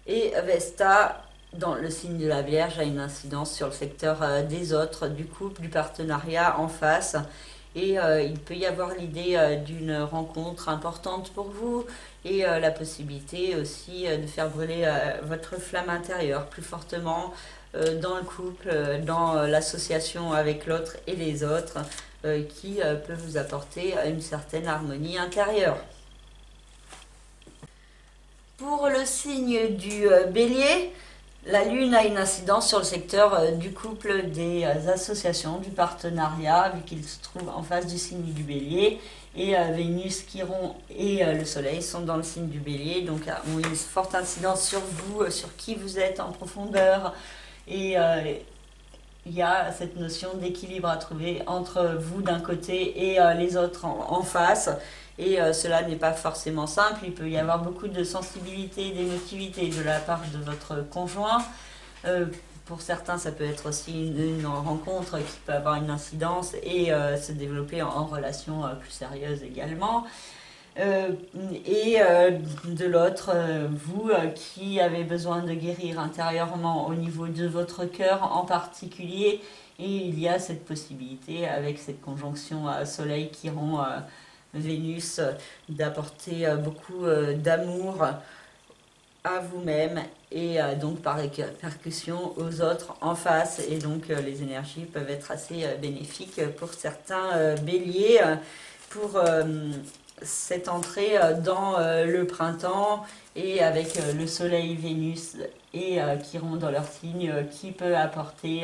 Et Vesta, dans le signe de la Vierge, a une incidence sur le secteur des autres, du couple, du partenariat en face. Et il peut y avoir l'idée d'une rencontre importante pour vous, et la possibilité aussi de faire brûler votre flamme intérieure plus fortement dans le couple, dans l'association avec l'autre et les autres, qui peut vous apporter une certaine harmonie intérieure. Pour le signe du Bélier, la Lune a une incidence sur le secteur du couple, des associations, du partenariat, vu qu'il se trouve en face du signe du Bélier. Et Vénus, Chiron et le Soleil sont dans le signe du Bélier, donc ont une forte incidence sur vous, sur qui vous êtes en profondeur. Et il y a cette notion d'équilibre à trouver entre vous d'un côté et les autres en face. Et cela n'est pas forcément simple, il peut y avoir beaucoup de sensibilité, d'émotivité de la part de votre conjoint. Pour certains, ça peut être aussi une rencontre qui peut avoir une incidence et se développer en relation plus sérieuse également. De l'autre, vous qui avez besoin de guérir intérieurement au niveau de votre cœur en particulier, et il y a cette possibilité avec cette conjonction Soleil qui rend Vénus d'apporter beaucoup d'amour à vous-même et donc par répercussion aux autres en face, et donc les énergies peuvent être assez bénéfiques pour certains béliers pour cette entrée dans le printemps et avec le soleil, Vénus et Chiron dans leur signe qui peut apporter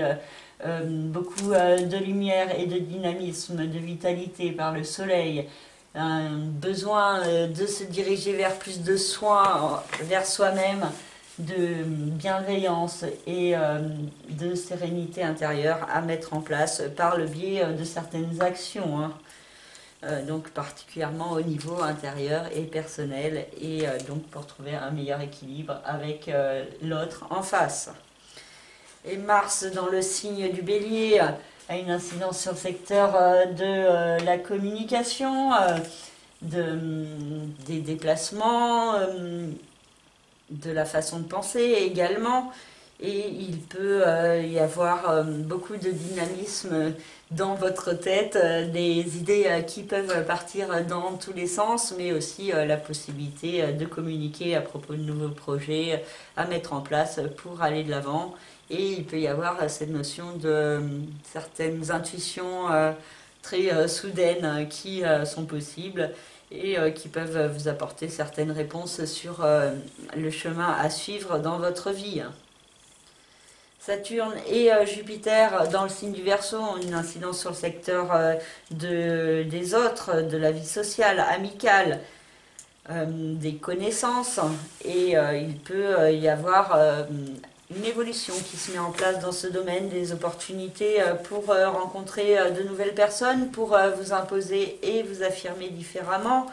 beaucoup de lumière et de dynamisme, de vitalité par le soleil. Un besoin de se diriger vers plus de soins, vers soi-même, de bienveillance et de sérénité intérieure à mettre en place par le biais de certaines actions, hein. Donc particulièrement au niveau intérieur et personnel, et donc pour trouver un meilleur équilibre avec l'autre en face. Et Mars dans le signe du Bélier a une incidence sur le secteur de la communication, des déplacements, de la façon de penser également. Et il peut y avoir beaucoup de dynamisme dans votre tête, des idées qui peuvent partir dans tous les sens, mais aussi la possibilité de communiquer à propos de nouveaux projets à mettre en place pour aller de l'avant. Et il peut y avoir cette notion de certaines intuitions très soudaines qui sont possibles et qui peuvent vous apporter certaines réponses sur le chemin à suivre dans votre vie. Saturne et Jupiter dans le signe du Verseau ont une incidence sur le secteur des autres, de la vie sociale, amicale, des connaissances, et il peut y avoir une évolution qui se met en place dans ce domaine, des opportunités pour rencontrer de nouvelles personnes, pour vous imposer et vous affirmer différemment,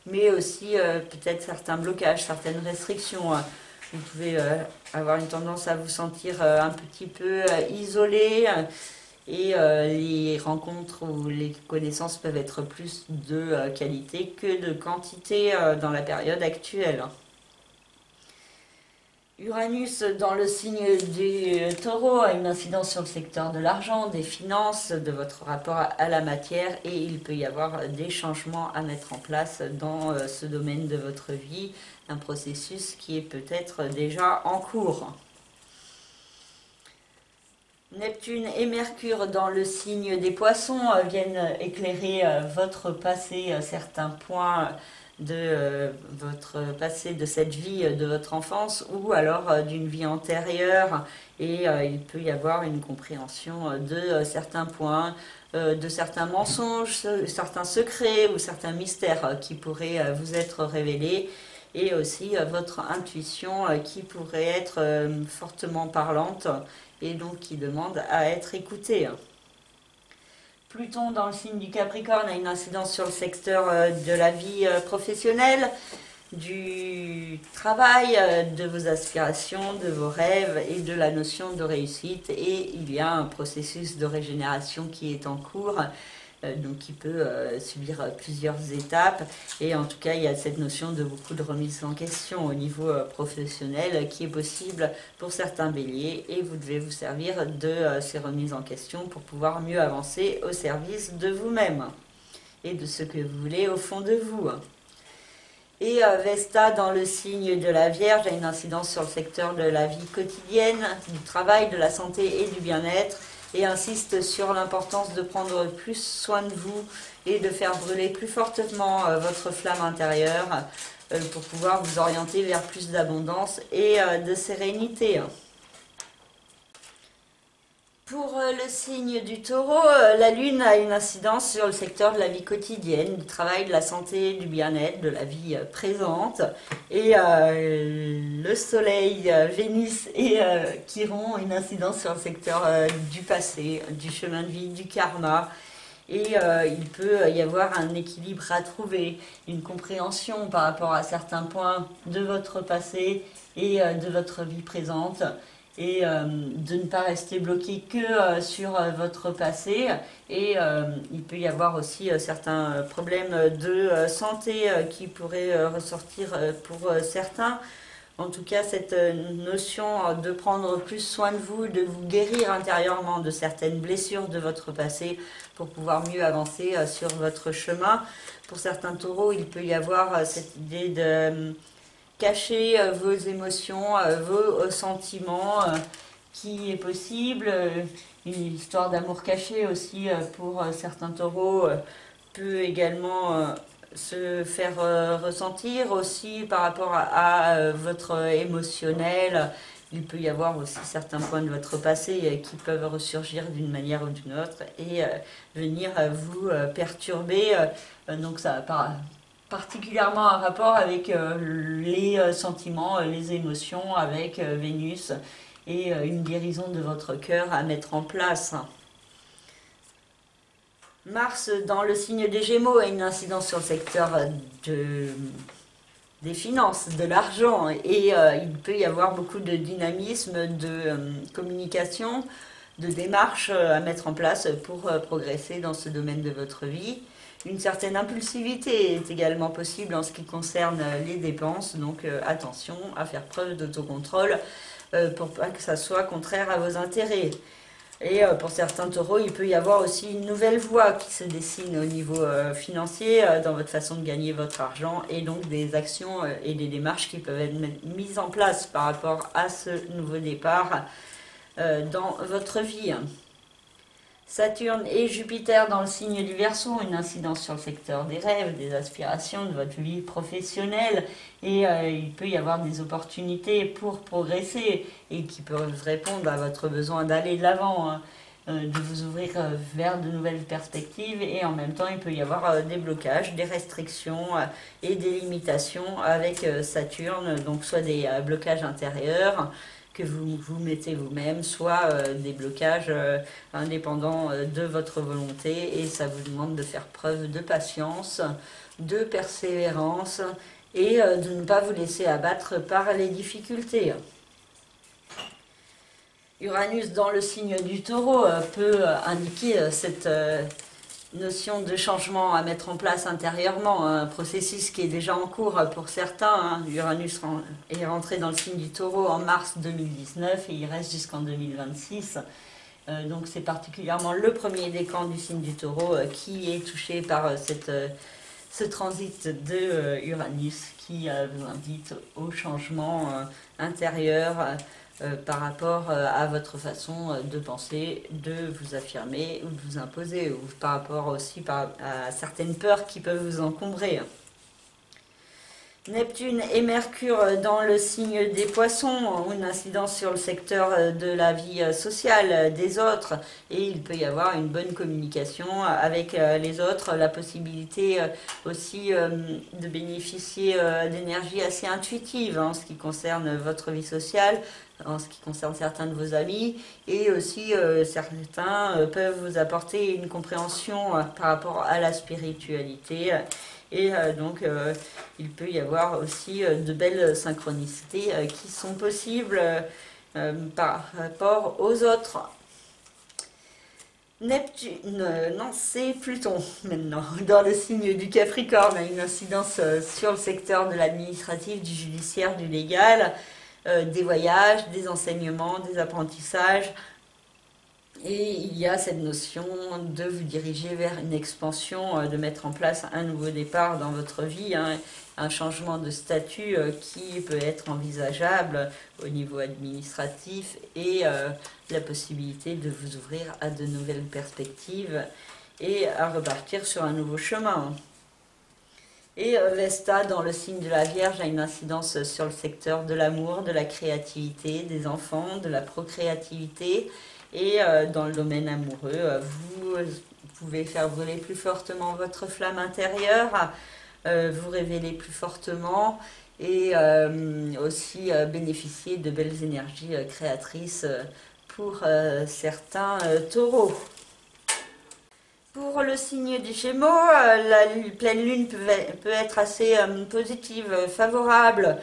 mais aussi peut-être certains blocages, certaines restrictions. Vous pouvez avoir une tendance à vous sentir un petit peu isolé, et les rencontres ou les connaissances peuvent être plus de qualité que de quantité dans la période actuelle. Uranus dans le signe du Taureau a une incidence sur le secteur de l'argent, des finances, de votre rapport à la matière, et il peut y avoir des changements à mettre en place dans ce domaine de votre vie, un processus qui est peut-être déjà en cours. Neptune et Mercure dans le signe des Poissons viennent éclairer votre passé, certains points de votre passé, de cette vie de votre enfance, ou alors d'une vie antérieure, et il peut y avoir une compréhension de certains points, de certains mensonges, certains secrets ou certains mystères qui pourraient vous être révélés, et aussi votre intuition qui pourrait être fortement parlante et donc qui demande à être écoutée. Pluton dans le signe du Capricorne a une incidence sur le secteur de la vie professionnelle, du travail, de vos aspirations, de vos rêves et de la notion de réussite. Et il y a un processus de régénération qui est en cours, donc qui peut subir plusieurs étapes. Et en tout cas, il y a cette notion de beaucoup de remise en question au niveau professionnel qui est possible pour certains béliers. Et vous devez vous servir de ces remises en question pour pouvoir mieux avancer au service de vous-même et de ce que vous voulez au fond de vous. Et Vesta dans le signe de la Vierge a une incidence sur le secteur de la vie quotidienne, du travail, de la santé et du bien-être, et insiste sur l'importance de prendre plus soin de vous et de faire brûler plus fortement votre flamme intérieure pour pouvoir vous orienter vers plus d'abondance et de sérénité. Pour le signe du Taureau, la Lune a une incidence sur le secteur de la vie quotidienne, du travail, de la santé, du bien-être, de la vie présente. Et le Soleil, Vénus et Chiron ont une incidence sur le secteur du passé, du chemin de vie, du karma. Et il peut y avoir un équilibre à trouver, une compréhension par rapport à certains points de votre passé et de votre vie présente. Et de ne pas rester bloqué que sur votre passé. Et il peut y avoir aussi certains problèmes de santé qui pourraient ressortir pour certains. En tout cas, cette notion de prendre plus soin de vous, de vous guérir intérieurement de certaines blessures de votre passé pour pouvoir mieux avancer sur votre chemin. Pour certains taureaux, il peut y avoir cette idée de cacher vos émotions, vos sentiments, qui est possible. Une histoire d'amour caché aussi pour certains taureaux peut également se faire ressentir aussi par rapport à votre émotionnel. Il peut y avoir aussi certains points de votre passé qui peuvent ressurgir d'une manière ou d'une autre et venir vous perturber. Donc ça a particulièrement un rapport avec les sentiments, les émotions, avec Vénus et une guérison de votre cœur à mettre en place. Mars, dans le signe des Gémeaux, a une incidence sur le secteur des finances, de l'argent, et il peut y avoir beaucoup de dynamisme, de communication, de démarches à mettre en place pour progresser dans ce domaine de votre vie. Une certaine impulsivité est également possible en ce qui concerne les dépenses, donc attention à faire preuve d'autocontrôle pour pas que ça soit contraire à vos intérêts. Et pour certains taureaux, il peut y avoir aussi une nouvelle voie qui se dessine au niveau financier dans votre façon de gagner votre argent et donc des actions et des démarches qui peuvent être mises en place par rapport à ce nouveau départ dans votre vie. Saturne et Jupiter dans le signe du Verseau ont une incidence sur le secteur des rêves, des aspirations, de votre vie professionnelle et il peut y avoir des opportunités pour progresser et qui peuvent répondre à votre besoin d'aller de l'avant, hein, de vous ouvrir vers de nouvelles perspectives et en même temps il peut y avoir des blocages, des restrictions et des limitations avec Saturne, donc soit des blocages intérieurs que vous vous mettez vous-même, soit des blocages indépendants de votre volonté et ça vous demande de faire preuve de patience, de persévérance et de ne pas vous laisser abattre par les difficultés. Uranus dans le signe du Taureau peut indiquer cette notion de changement à mettre en place intérieurement, un processus qui est déjà en cours pour certains. Hein. Uranus est rentré dans le signe du Taureau en mars 2019 et il reste jusqu'en 2026. Donc c'est particulièrement le premier décan du signe du Taureau qui est touché par ce transit de Uranus qui vous invite au changement intérieur par rapport à votre façon de penser, de vous affirmer ou de vous imposer, ou par rapport aussi à certaines peurs qui peuvent vous encombrer. Neptune et Mercure dans le signe des Poissons ont une incidence sur le secteur de la vie sociale des autres et il peut y avoir une bonne communication avec les autres, la possibilité aussi de bénéficier d'énergie assez intuitive en ce qui concerne votre vie sociale, en ce qui concerne certains de vos amis et aussi certains peuvent vous apporter une compréhension par rapport à la spiritualité. Et donc, il peut y avoir aussi de belles synchronicités qui sont possibles par rapport aux autres. Neptune, non, c'est Pluton maintenant, dans le signe du Capricorne, a une incidence sur le secteur de l'administratif, du judiciaire, du légal, des voyages, des enseignements, des apprentissages. Et il y a cette notion de vous diriger vers une expansion, de mettre en place un nouveau départ dans votre vie, hein, un changement de statut qui peut être envisageable au niveau administratif et la possibilité de vous ouvrir à de nouvelles perspectives et à repartir sur un nouveau chemin. Et Vesta, dans le signe de la Vierge, a une incidence sur le secteur de l'amour, de la créativité, des enfants, de la procréativité. Et dans le domaine amoureux, vous pouvez faire brûler plus fortement votre flamme intérieure, vous révéler plus fortement et aussi bénéficier de belles énergies créatrices pour certains taureaux. Pour le signe du Gémeaux, la pleine lune peut être assez positive, favorable,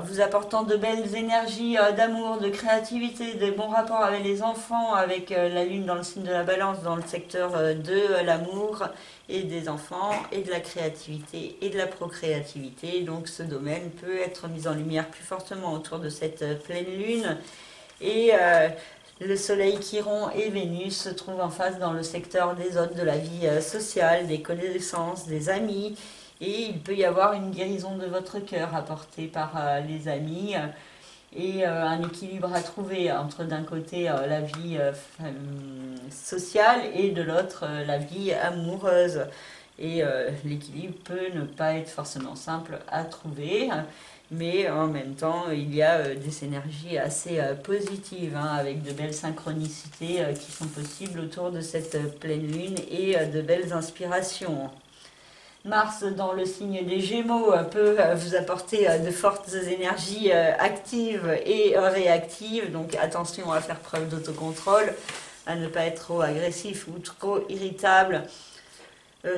vous apportant de belles énergies d'amour, de créativité, de bons rapports avec les enfants, avec la lune dans le signe de la Balance, dans le secteur de l'amour et des enfants, et de la créativité et de la procréativité. Donc ce domaine peut être mis en lumière plus fortement autour de cette pleine lune. Et le Soleil, Chiron et Vénus se trouvent en face dans le secteur des autres, de la vie sociale, des connaissances, des amis. Et il peut y avoir une guérison de votre cœur apportée par les amis et un équilibre à trouver entre d'un côté la vie sociale et de l'autre la vie amoureuse. Et l'équilibre peut ne pas être forcément simple à trouver, mais en même temps, il y a des énergies assez positives, hein, avec de belles synchronicités qui sont possibles autour de cette pleine lune et de belles inspirations. Mars dans le signe des Gémeaux peut vous apporter de fortes énergies actives et réactives, donc attention à faire preuve d'autocontrôle, à ne pas être trop agressif ou trop irritable,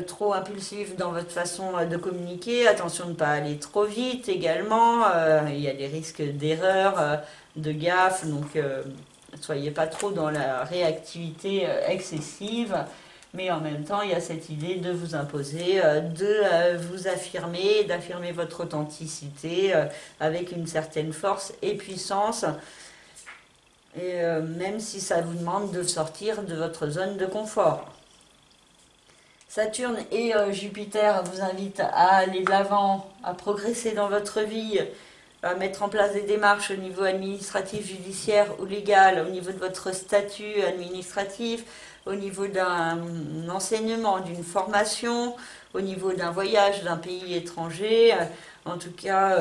trop impulsif dans votre façon de communiquer. Attention de ne pas aller trop vite également, il y a des risques d'erreur, de gaffe, donc ne soyez pas trop dans la réactivité excessive. Mais en même temps, il y a cette idée de vous imposer, de vous affirmer, d'affirmer votre authenticité avec une certaine force et puissance. Et même si ça vous demande de sortir de votre zone de confort. Saturne et Jupiter vous invitent à aller de l'avant, à progresser dans votre vie, à mettre en place des démarches au niveau administratif, judiciaire ou légal, au niveau de votre statut administratif, au niveau d'un enseignement, d'une formation, au niveau d'un voyage d'un pays étranger. En tout cas,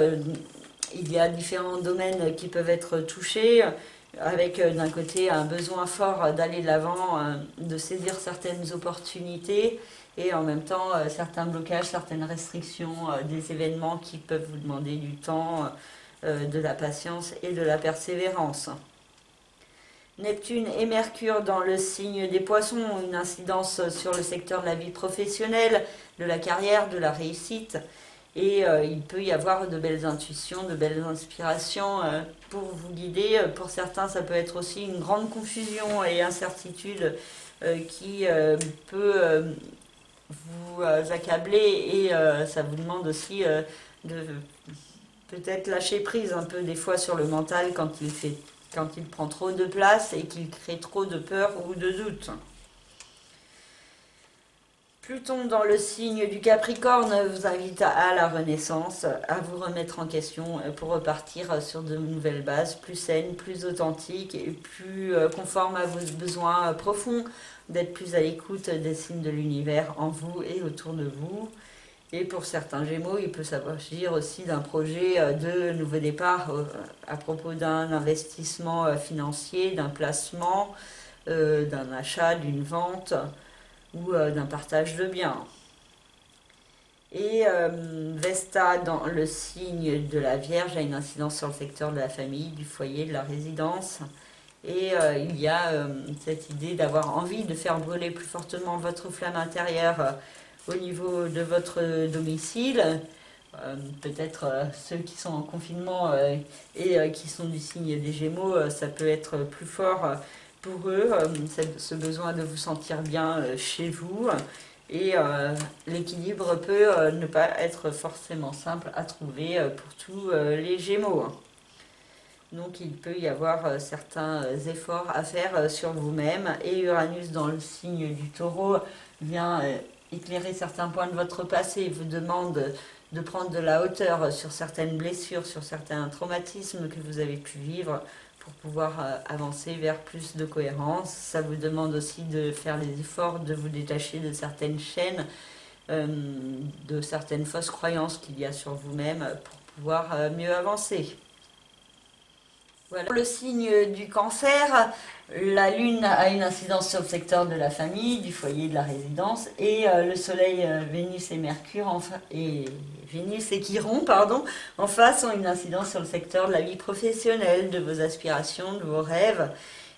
il y a différents domaines qui peuvent être touchés, avec d'un côté un besoin fort d'aller de l'avant, de saisir certaines opportunités, et en même temps certains blocages, certaines restrictions, des événements qui peuvent vous demander du temps, de la patience et de la persévérance. Neptune et Mercure dans le signe des Poissons ont une incidence sur le secteur de la vie professionnelle, de la carrière, de la réussite. Et il peut y avoir de belles intuitions, de belles inspirations pour vous guider. Pour certains, ça peut être aussi une grande confusion et incertitude qui peut vous accabler. Et ça vous demande aussi de peut-être lâcher prise un peu des fois sur le mental quand il prend trop de place et qu'il crée trop de peur ou de doute. Pluton dans le signe du Capricorne vous invite à la renaissance, à vous remettre en question pour repartir sur de nouvelles bases, plus saines, plus authentiques et plus conformes à vos besoins profonds, d'être plus à l'écoute des signes de l'univers en vous et autour de vous. Et pour certains Gémeaux, il peut s'agir aussi d'un projet de nouveau départ à propos d'un investissement financier, d'un placement, d'un achat, d'une vente ou d'un partage de biens. Et Vesta dans le signe de la Vierge a une incidence sur le secteur de la famille, du foyer, de la résidence. Et il y a cette idée d'avoir envie de faire brûler plus fortement votre flamme intérieure au niveau de votre domicile. Peut-être ceux qui sont en confinement et qui sont du signe des Gémeaux, ça peut être plus fort pour eux, ce besoin de vous sentir bien chez vous. Et l'équilibre peut ne pas être forcément simple à trouver pour tous les Gémeaux. Donc il peut y avoir certains efforts à faire sur vous-même. Et Uranus dans le signe du Taureau vient éclairer certains points de votre passé, vous demande de prendre de la hauteur sur certaines blessures, sur certains traumatismes que vous avez pu vivre pour pouvoir avancer vers plus de cohérence. Ça vous demande aussi de faire les efforts, de vous détacher de certaines chaînes, de certaines fausses croyances qu'il y a sur vous-même pour pouvoir mieux avancer. Voilà. Pour le signe du Cancer, la Lune a une incidence sur le secteur de la famille, du foyer, de la résidence, et le Soleil, Vénus et Mercure, Vénus et Chiron, en face, ont une incidence sur le secteur de la vie professionnelle, de vos aspirations, de vos rêves,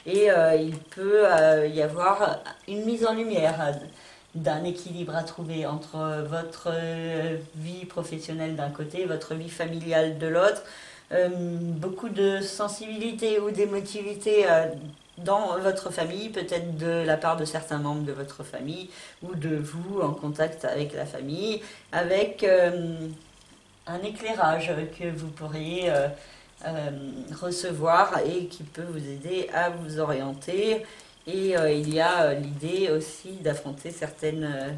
et il peut y avoir une mise en lumière d'un équilibre à trouver entre votre vie professionnelle d'un côté et votre vie familiale de l'autre. Beaucoup de sensibilité ou d'émotivité dans votre famille, peut-être de la part de certains membres de votre famille ou de vous en contact avec la famille, avec un éclairage que vous pourriez recevoir et qui peut vous aider à vous orienter. Et il y a l'idée aussi d'affronter certaines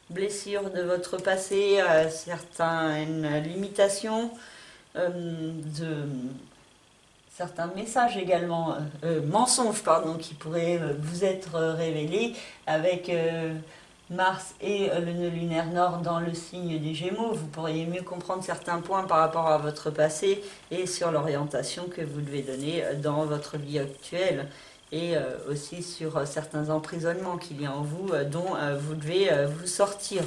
blessures de votre passé, certaines limitations, de certains messages également, mensonges qui pourraient vous être révélés avec Mars et le nœud lunaire nord dans le signe des Gémeaux, vous pourriez mieux comprendre certains points par rapport à votre passé et sur l'orientation que vous devez donner dans votre vie actuelle et aussi sur certains emprisonnements qu'il y a en vous dont vous devez vous sortir.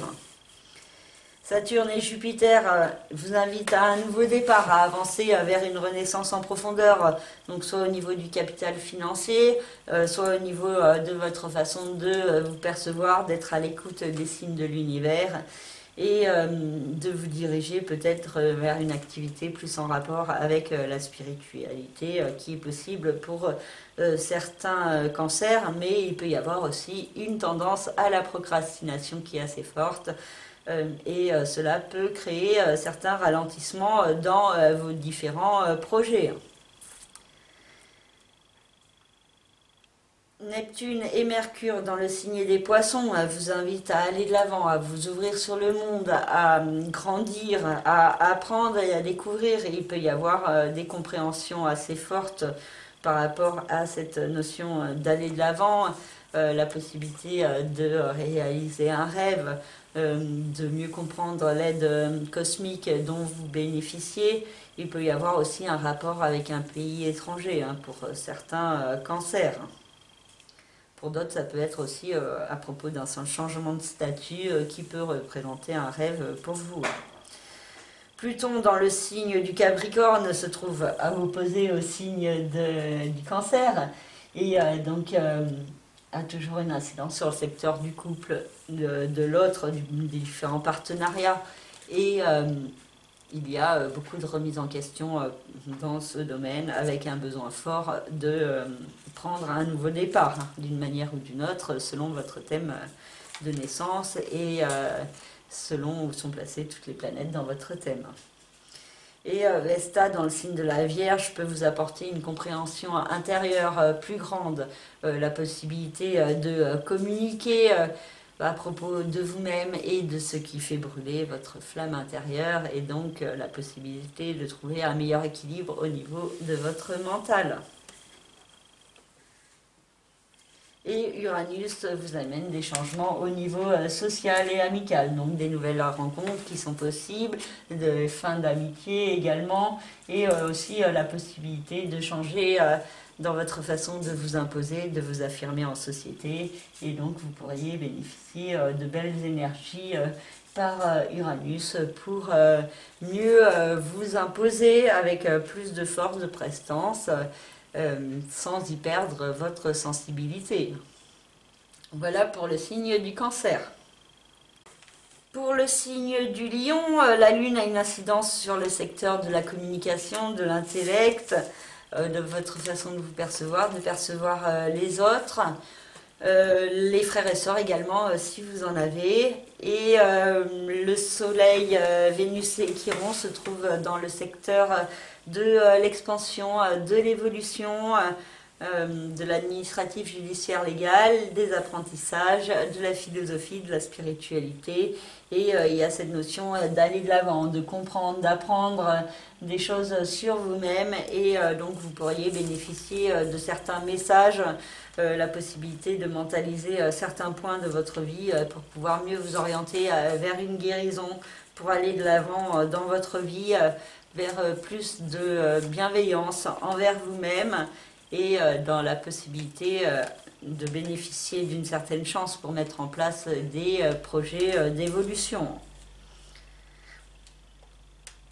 Saturne et Jupiter vous invitent à un nouveau départ, à avancer vers une renaissance en profondeur, donc soit au niveau du capital financier, soit au niveau de votre façon de vous percevoir, d'être à l'écoute des signes de l'univers et de vous diriger peut-être vers une activité plus en rapport avec la spiritualité qui est possible pour certains cancers, mais il peut y avoir aussi une tendance à la procrastination qui est assez forte. Et cela peut créer certains ralentissements dans vos différents projets. Neptune et Mercure dans le signe des Poissons vous invitent à aller de l'avant, à vous ouvrir sur le monde, à grandir, à apprendre et à découvrir. Et il peut y avoir des compréhensions assez fortes par rapport à cette notion d'aller de l'avant, la possibilité de réaliser un rêve, de mieux comprendre l'aide cosmique dont vous bénéficiez. Il peut y avoir aussi un rapport avec un pays étranger pour certains cancers. Pour d'autres, ça peut être aussi à propos d'un du statut qui peut représenter un rêve pour vous. Pluton dans le signe du Capricorne se trouve à opposer au signe du Cancer et donc a toujours une incidence sur le secteur du couple, de l'autre, des différents partenariats. Et il y a beaucoup de remises en question dans ce domaine avec un besoin fort de prendre un nouveau départ d'une manière ou d'une autre selon votre thème de naissance et selon où sont placées toutes les planètes dans votre thème. Et Vesta dans le signe de la Vierge peut vous apporter une compréhension intérieure plus grande, la possibilité de communiquer à propos de vous-même et de ce qui fait brûler votre flamme intérieure et donc la possibilité de trouver un meilleur équilibre au niveau de votre mental. Et Uranus vous amène des changements au niveau social et amical, donc des nouvelles rencontres qui sont possibles, des fins d'amitié également, et aussi la possibilité de changer dans votre façon de vous imposer, de vous affirmer en société, et donc vous pourriez bénéficier de belles énergies par Uranus pour mieux vous imposer avec plus de force, de prestance, sans y perdre votre sensibilité. Voilà pour le signe du Cancer. Pour le signe du Lion, la Lune a une incidence sur le secteur de la communication, de l'intellect, de votre façon de vous percevoir, de percevoir les autres, les frères et sœurs également si vous en avez. Et le Soleil, Vénus et Chiron se trouvent dans le secteur de l'expansion, de l'évolution, de l'administratif, judiciaire, légal, des apprentissages, de la philosophie, de la spiritualité. Et il y a cette notion d'aller de l'avant, de comprendre, d'apprendre des choses sur vous-même. Et donc vous pourriez bénéficier de certains messages, la possibilité de mentaliser certains points de votre vie pour pouvoir mieux vous orienter vers une guérison, pour aller de l'avant dans votre vie, vers plus de bienveillance envers vous-même et dans la possibilité de bénéficier d'une certaine chance pour mettre en place des projets d'évolution.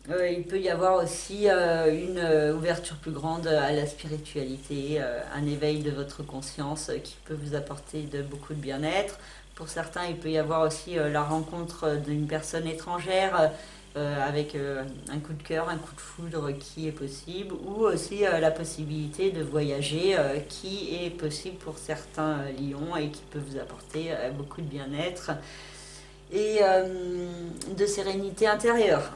Il peut y avoir aussi une ouverture plus grande à la spiritualité, un éveil de votre conscience qui peut vous apporter beaucoup de bien-être. Pour certains, il peut y avoir aussi la rencontre d'une personne étrangère avec un coup de cœur, un coup de foudre qui est possible, ou aussi la possibilité de voyager qui est possible pour certains lions et qui peut vous apporter beaucoup de bien-être et de sérénité intérieure.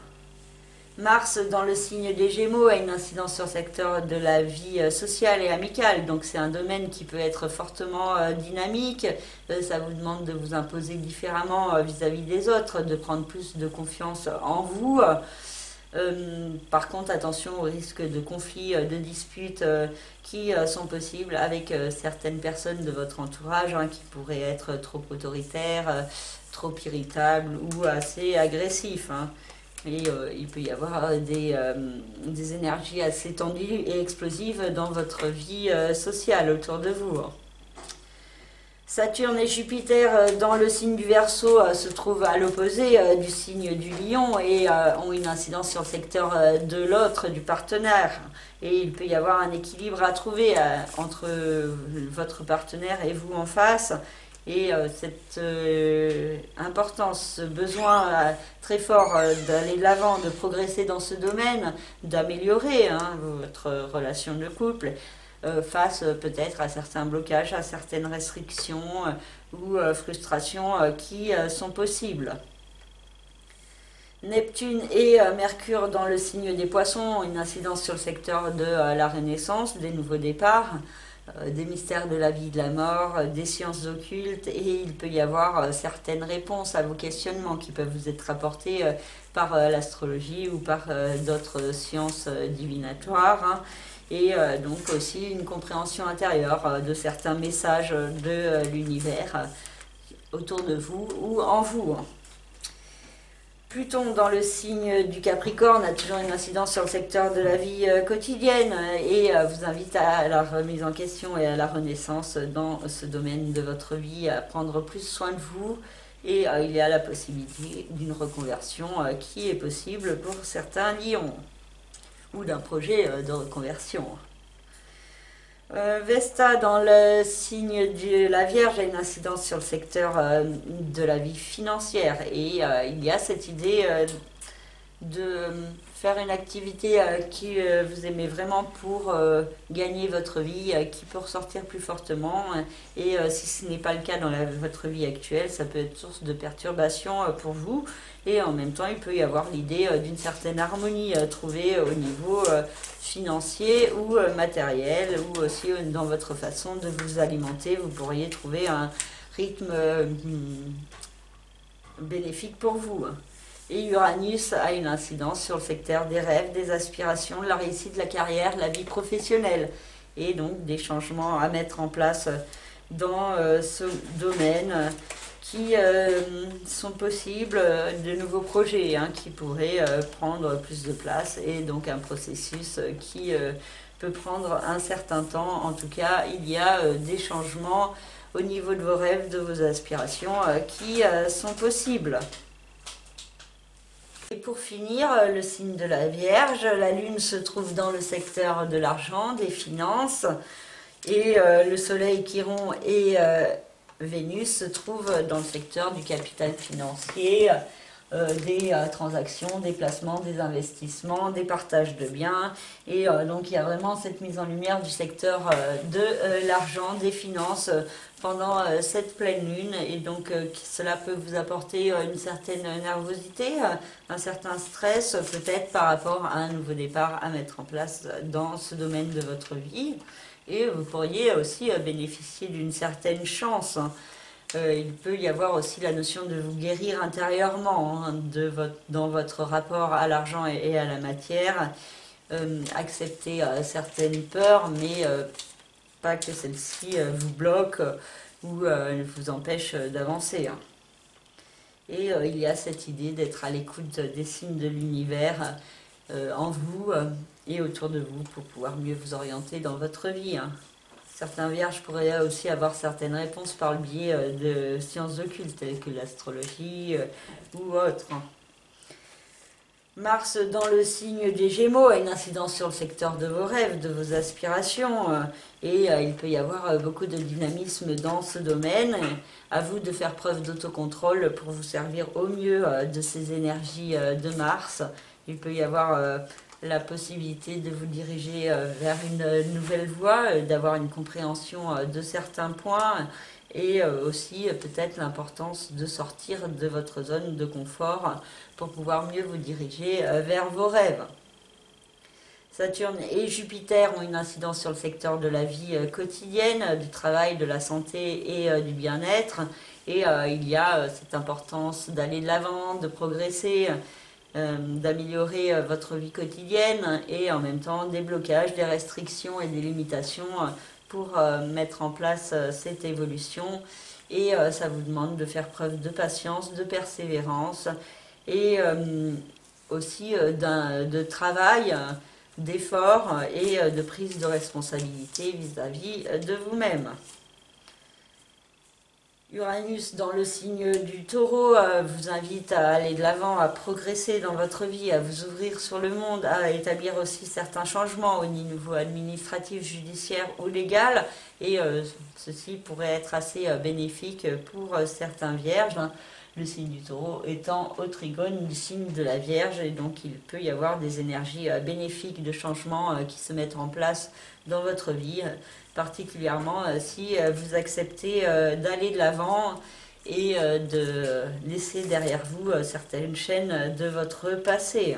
Mars, dans le signe des Gémeaux, a une incidence sur le secteur de la vie sociale et amicale. Donc c'est un domaine qui peut être fortement dynamique. Ça vous demande de vous imposer différemment vis-à-vis des autres, de prendre plus de confiance en vous. Par contre, attention au risque de conflits, de disputes qui sont possibles avec certaines personnes de votre entourage qui pourraient être trop autoritaires, trop irritables ou assez agressifs. Et il peut y avoir des énergies assez tendues et explosives dans votre vie sociale autour de vous. Saturne et Jupiter dans le signe du Verseau se trouvent à l'opposé du signe du Lion et ont une incidence sur le secteur de l'autre, du partenaire. Et il peut y avoir un équilibre à trouver entre votre partenaire et vous en face. Et cette importance, ce besoin très fort d'aller de l'avant, de progresser dans ce domaine, d'améliorer votre relation de couple, face peut-être à certains blocages, à certaines restrictions ou frustrations qui sont possibles. Neptune et Mercure dans le signe des Poissons ont une incidence sur le secteur de la renaissance, des nouveaux départs, des mystères de la vie et de la mort, des sciences occultes, et il peut y avoir certaines réponses à vos questionnements qui peuvent vous être apportés par l'astrologie ou par d'autres sciences divinatoires. Et donc aussi une compréhension intérieure de certains messages de l'univers autour de vous ou en vous. Pluton dans le signe du Capricorne a toujours une incidence sur le secteur de la vie quotidienne et vous invite à la remise en question et à la renaissance dans ce domaine de votre vie, à prendre plus soin de vous. Et il y a la possibilité d'une reconversion qui est possible pour certains lions, ou d'un projet de reconversion. Vesta dans le signe de la Vierge a une incidence sur le secteur de la vie financière et il y a cette idée de faire une activité qui vous aimez vraiment pour gagner votre vie, qui peut ressortir plus fortement. Et si ce n'est pas le cas dans votre vie actuelle, ça peut être source de perturbation pour vous. Et en même temps, il peut y avoir l'idée d'une certaine harmonie trouvée au niveau financier ou matériel, ou aussi dans votre façon de vous alimenter. Vous pourriez trouver un rythme bénéfique pour vous. Et Uranus a une incidence sur le secteur des rêves, des aspirations, de la réussite de la carrière, de la vie professionnelle. Et donc des changements à mettre en place dans ce domaine qui sont possibles, de nouveaux projets qui pourraient prendre plus de place. Et donc un processus qui peut prendre un certain temps. En tout cas, il y a des changements au niveau de vos rêves, de vos aspirations qui sont possibles. Et pour finir, le signe de la Vierge, la Lune se trouve dans le secteur de l'argent, des finances, et le Soleil, Chiron et Vénus se trouvent dans le secteur du capital financier, des transactions, des placements, des investissements, des partages de biens. Et donc il y a vraiment cette mise en lumière du secteur de l'argent, des finances pendant cette pleine lune. Et donc cela peut vous apporter une certaine nervosité, un certain stress peut-être par rapport à un nouveau départ à mettre en place dans ce domaine de votre vie. Et vous pourriez aussi bénéficier d'une certaine chance. Il peut y avoir aussi la notion de vous guérir intérieurement dans votre rapport à l'argent et à la matière. Accepter certaines peurs, mais pas que celles-ci vous bloquent ou vous empêchent d'avancer. Et il y a cette idée d'être à l'écoute des signes de l'univers en vous et autour de vous pour pouvoir mieux vous orienter dans votre vie. Certains vierges pourraient aussi avoir certaines réponses par le biais de sciences occultes telles que l'astrologie ou autre. Mars dans le signe des Gémeaux a une incidence sur le secteur de vos rêves, de vos aspirations, et il peut y avoir beaucoup de dynamisme dans ce domaine. À vous de faire preuve d'autocontrôle pour vous servir au mieux de ces énergies de Mars. Il peut y avoir la possibilité de vous diriger vers une nouvelle voie, d'avoir une compréhension de certains points, et aussi peut-être l'importance de sortir de votre zone de confort pour pouvoir mieux vous diriger vers vos rêves. Saturne et Jupiter ont une incidence sur le secteur de la vie quotidienne, du travail, de la santé et du bien-être. Et il y a cette importance d'aller de l'avant, de progresser, d'améliorer votre vie quotidienne et en même temps des blocages, des restrictions et des limitations pour mettre en place cette évolution. Et ça vous demande de faire preuve de patience, de persévérance et aussi de travail, d'effort et de prise de responsabilité vis-à-vis de vous-même. Uranus dans le signe du Taureau vous invite à aller de l'avant, à progresser dans votre vie, à vous ouvrir sur le monde, à établir aussi certains changements au niveau administratif, judiciaire ou légal. Et ceci pourrait être assez bénéfique pour certains vierges. Le signe du Taureau étant au trigone du signe de la Vierge, et donc il peut y avoir des énergies bénéfiques de changement qui se mettent en place dans votre vie, particulièrement si vous acceptez d'aller de l'avant et de laisser derrière vous certaines chaînes de votre passé.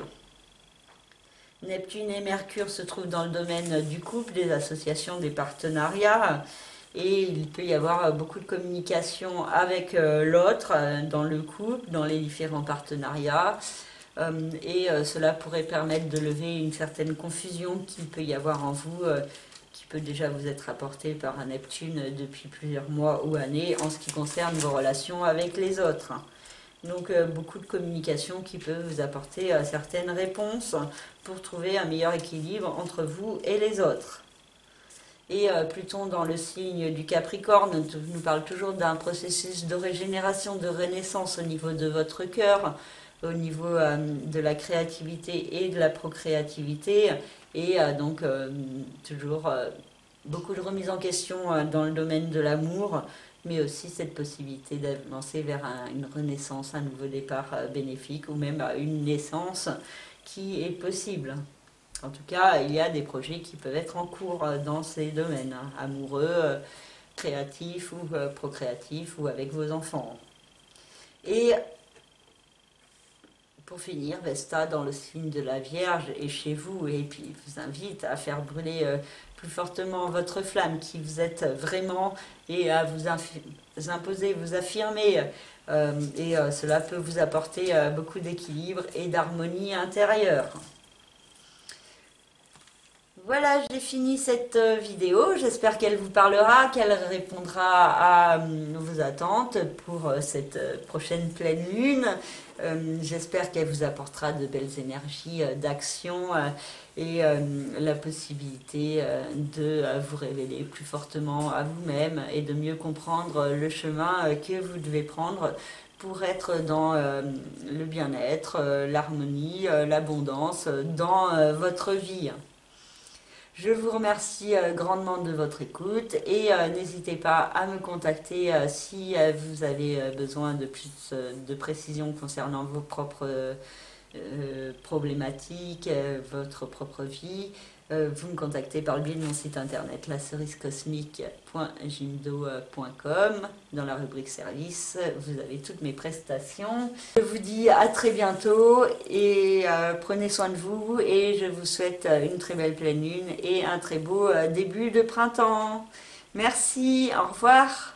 Neptune et Mercure se trouvent dans le domaine du couple, des associations, des partenariats. Et il peut y avoir beaucoup de communication avec l'autre dans le couple, dans les différents partenariats. Et cela pourrait permettre de lever une certaine confusion qu'il peut y avoir en vous, qui peut déjà vous être apportée par un Neptune depuis plusieurs mois ou années en ce qui concerne vos relations avec les autres. Donc beaucoup de communication qui peut vous apporter certaines réponses pour trouver un meilleur équilibre entre vous et les autres. Et Pluton dans le signe du Capricorne nous parle toujours d'un processus de régénération, de renaissance au niveau de votre cœur, au niveau de la créativité et de la procréativité, et donc toujours beaucoup de remise en question dans le domaine de l'amour, mais aussi cette possibilité d'avancer vers une renaissance, un nouveau départ bénéfique, ou même une naissance qui est possible. En tout cas, il y a des projets qui peuvent être en cours dans ces domaines, amoureux, créatifs ou procréatifs, ou avec vos enfants. Et pour finir, Vesta dans le signe de la Vierge est chez vous, et puis vous invite à faire brûler plus fortement votre flamme qui vous êtes vraiment, et à vous imposer, vous affirmer, et cela peut vous apporter beaucoup d'équilibre et d'harmonie intérieure. Voilà, j'ai fini cette vidéo. J'espère qu'elle vous parlera, qu'elle répondra à vos attentes pour cette prochaine pleine lune. J'espère qu'elle vous apportera de belles énergies d'action et la possibilité de vous révéler plus fortement à vous-même et de mieux comprendre le chemin que vous devez prendre pour être dans le bien-être, l'harmonie, l'abondance dans votre vie. Je vous remercie grandement de votre écoute et n'hésitez pas à me contacter si vous avez besoin de plus de précisions concernant vos propres problématiques, votre propre vie. Vous me contactez par le biais de mon site internet lacerisecosmique.jimdo.com. Dans la rubrique service, vous avez toutes mes prestations. Je vous dis à très bientôt et prenez soin de vous, et je vous souhaite une très belle pleine lune et un très beau début de printemps. Merci, au revoir.